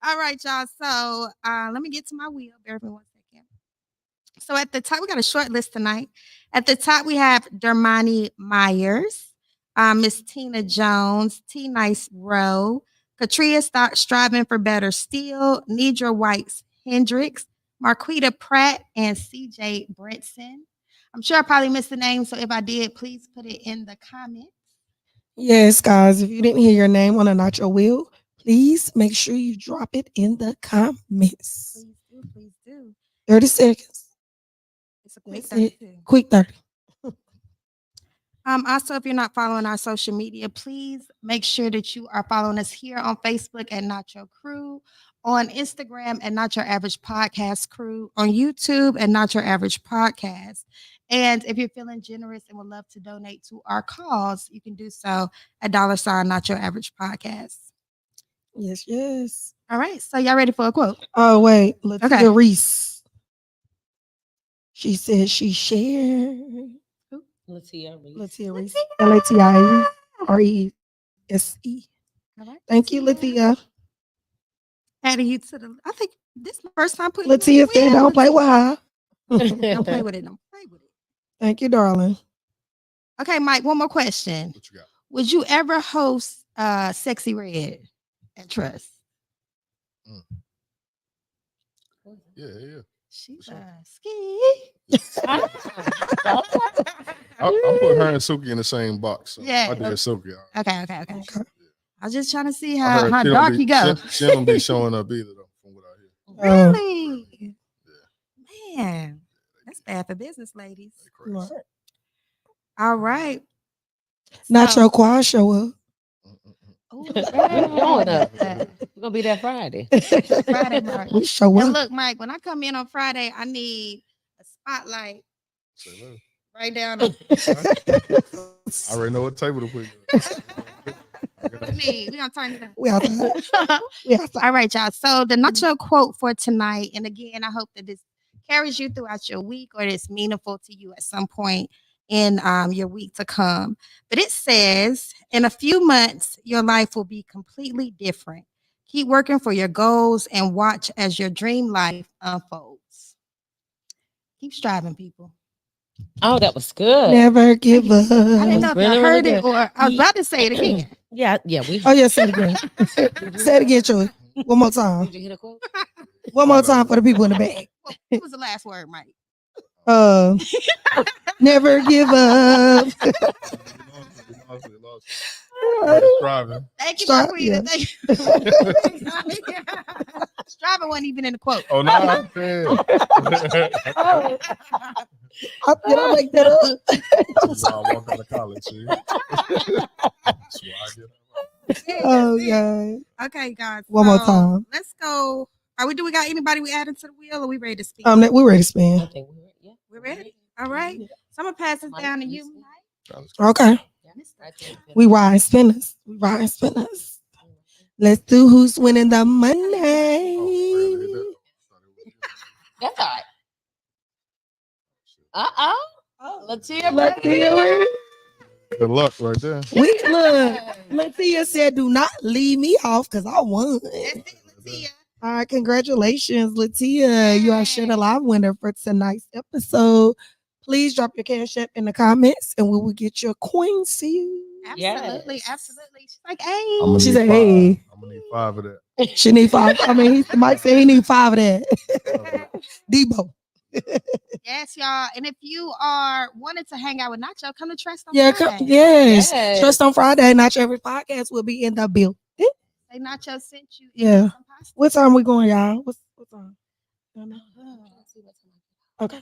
All right, y'all. So let me get to my wheel. Bear with me 1 second. So at the top, we got a short list tonight. At the top, we have Dermani Myers, Miss Tina Jones, T. Nice Rowe, Katria Striving for Better Steel, Nidra Whites Hendricks, Marquita Pratt, and CJ Brenson. I'm sure I probably missed the name, so if I did, please put it in the comments. Yes, guys. If you didn't hear your name on a Nacho Wheel, please make sure you drop it in the comments. Please do, please do. 30 seconds. It's a quick That's it. 32. Quick 30. Also, if you're not following our social media, please make sure that you are following us here on Facebook at Nacho Crew, on Instagram at Nacho Average Podcast Crew, on YouTube at Nacho Average Podcast. And if you're feeling generous and would love to donate to our cause, you can do so at $ Nacho Average Podcast. Yes, yes. All right, so y'all ready for a quote? Oh, wait. Latia Okay. Reese. She said she shared. Latia Reese. Latia Reese. LATIARESE. All right. Thank you, Latia. Adding you to the. I think this is my first time putting. Latia said, "Don't play with her." Don't play with it. Don't play with it. Thank you, darling. Okay, Mike. One more question. What you got? Would you ever host Sexy Red at Trust? Yeah. She's sure. ski. I put her and Suki in the same box. So Yeah. I did Suki. Okay. Okay. I was just trying to see I how heard she don't dark be- you go. She don't be showing up either, though, from what I hear. Really? Man, that's bad for business, ladies. They crazy. All right. Not your choir show up. Ooh, Showing up. right. We're gonna be there Friday. Friday, Mark. We show Now up. look, Mike, when I come in on Friday, I need a spotlight Say less. right down. I already know what table to put you We need. We're gonna turn it up. We outside. We outside. All right, y'all. So the nacho quote for tonight, and again, I hope that this carries you throughout your week or it's meaningful to you at some point in your week to come. But it says, in a few months, your life will be completely different. Keep working for your goals and watch as your dream life unfolds. Keep striving, people. Oh, that was good. Never give up. I didn't know if Really, y'all really heard it good. or I was about to say it again. Yeah. We. Oh, yeah, say it again. Say it again, Troy. One more time. Did you hear the quote? One more time for the people in the back. What was the last word, Mike? Never give up. Striving. Thank you, Strive- Marquita. yeah. Thank you. Striving wasn't even in the quote. Oh, no. Yeah. Did I make that up? That's why I walked out of college. See? That's why I get Oh, God. Okay, guys. One more so time. Let's go. Do we got anybody we adding to the wheel or we ready to speak? We're ready to spin. I think we're yeah. We're ready? All right. So I'm gonna pass this down to you, Mike. Okay. We riding spinners. Let's do who's winning the money. That's all right. Latia. Good luck right there. Look, Latia said, "Do not leave me off because I won." That's it, Latia. All right, congratulations, Latia. You are Share the Live winner for tonight's episode. Please drop your cash app in the comments and we will get your coin sealed. Absolutely, Yes. absolutely. She's like, hey. She said, hey. I'm gonna need 5 of that. She need 5. I mean, Mike said he need 5 of that. Debo. Yes, y'all. And if you are wanting to hang out with Nacho, come to Trust on Yeah, Friday. yes. Yes. Trust on Friday. Not Your Average Podcast will be in the bill. Say Nacho sent you. Yeah. What time we going, y'all? What time? Okay.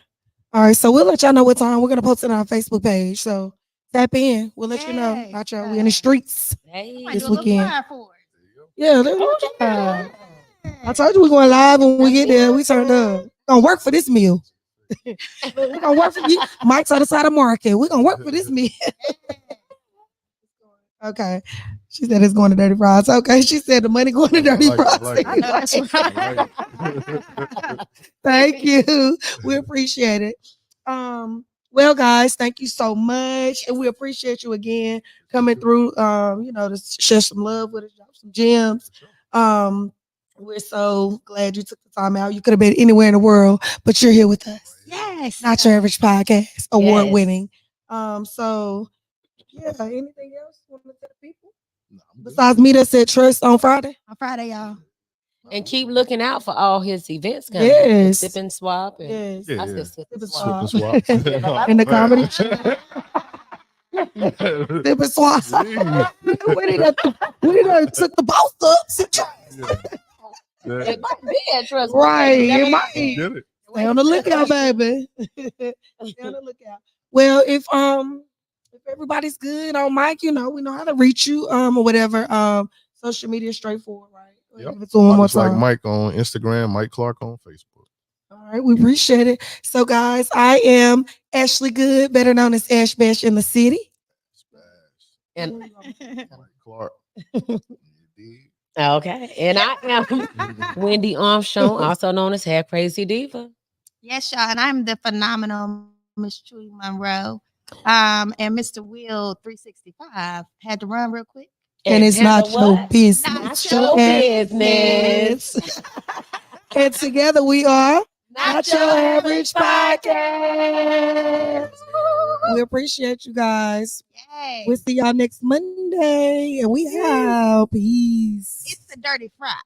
All right. So we'll let y'all know what time. We're gonna post it on our Facebook page. So tap in. We'll let you know. Yes. Nacho, we in the streets. Hey. Might This do a little weekend. flyer for it. Yeah, I told you we're going live when we get there. We turned up. Gonna work for this meal. We're gonna work for you. Mike's on the side of market. We're gonna work for this meal. Okay. She said it's going to Dirty Fries. Okay. She said the money going to Dirty Fries. I know that's right. Thank you. We appreciate it. Well, guys, thank you so much. And we appreciate you again coming through, to share some love with us, drop some gems. We're so glad you took the time out. You could have been anywhere in the world, but you're here with us. Yes. Not Your Average Podcast, award winning. So yeah, anything else you want to tell people? Besides meet us at Trust on Friday? On Friday, y'all. And keep looking out for all his events coming. Yes. Sip and swap. And Yes. Yeah, I yeah. said sip and Sip and swap. swap. In the comedy. Sip and swap. We didn't took the boss up. It might be at Trust. Right. It might. Get it. Stay on the lookout, baby. Stay on the lookout. Well, if everybody's good on Mike, we know how to reach you, or whatever. Social media is straightforward, right? Yep. Give it to him one more It's like time. Mike on Instagram, Mike Clark on Facebook. All right, we appreciate it. So, guys, I am Ashley Good, better known as Ash Bash in the city. And Mike Clark. okay. And I am Wendy Armstrong, also known as Hair Crazy Diva. Yes, y'all. And I'm the phenomenal Miss Chewy Monroe. And Mr. Will 365 had to run real quick. And it's not your business. Not your business. And together we are Not your average podcast. We appreciate you guys. Yay. We'll see y'all next Monday. And we have peace. It's the Dirty Fry.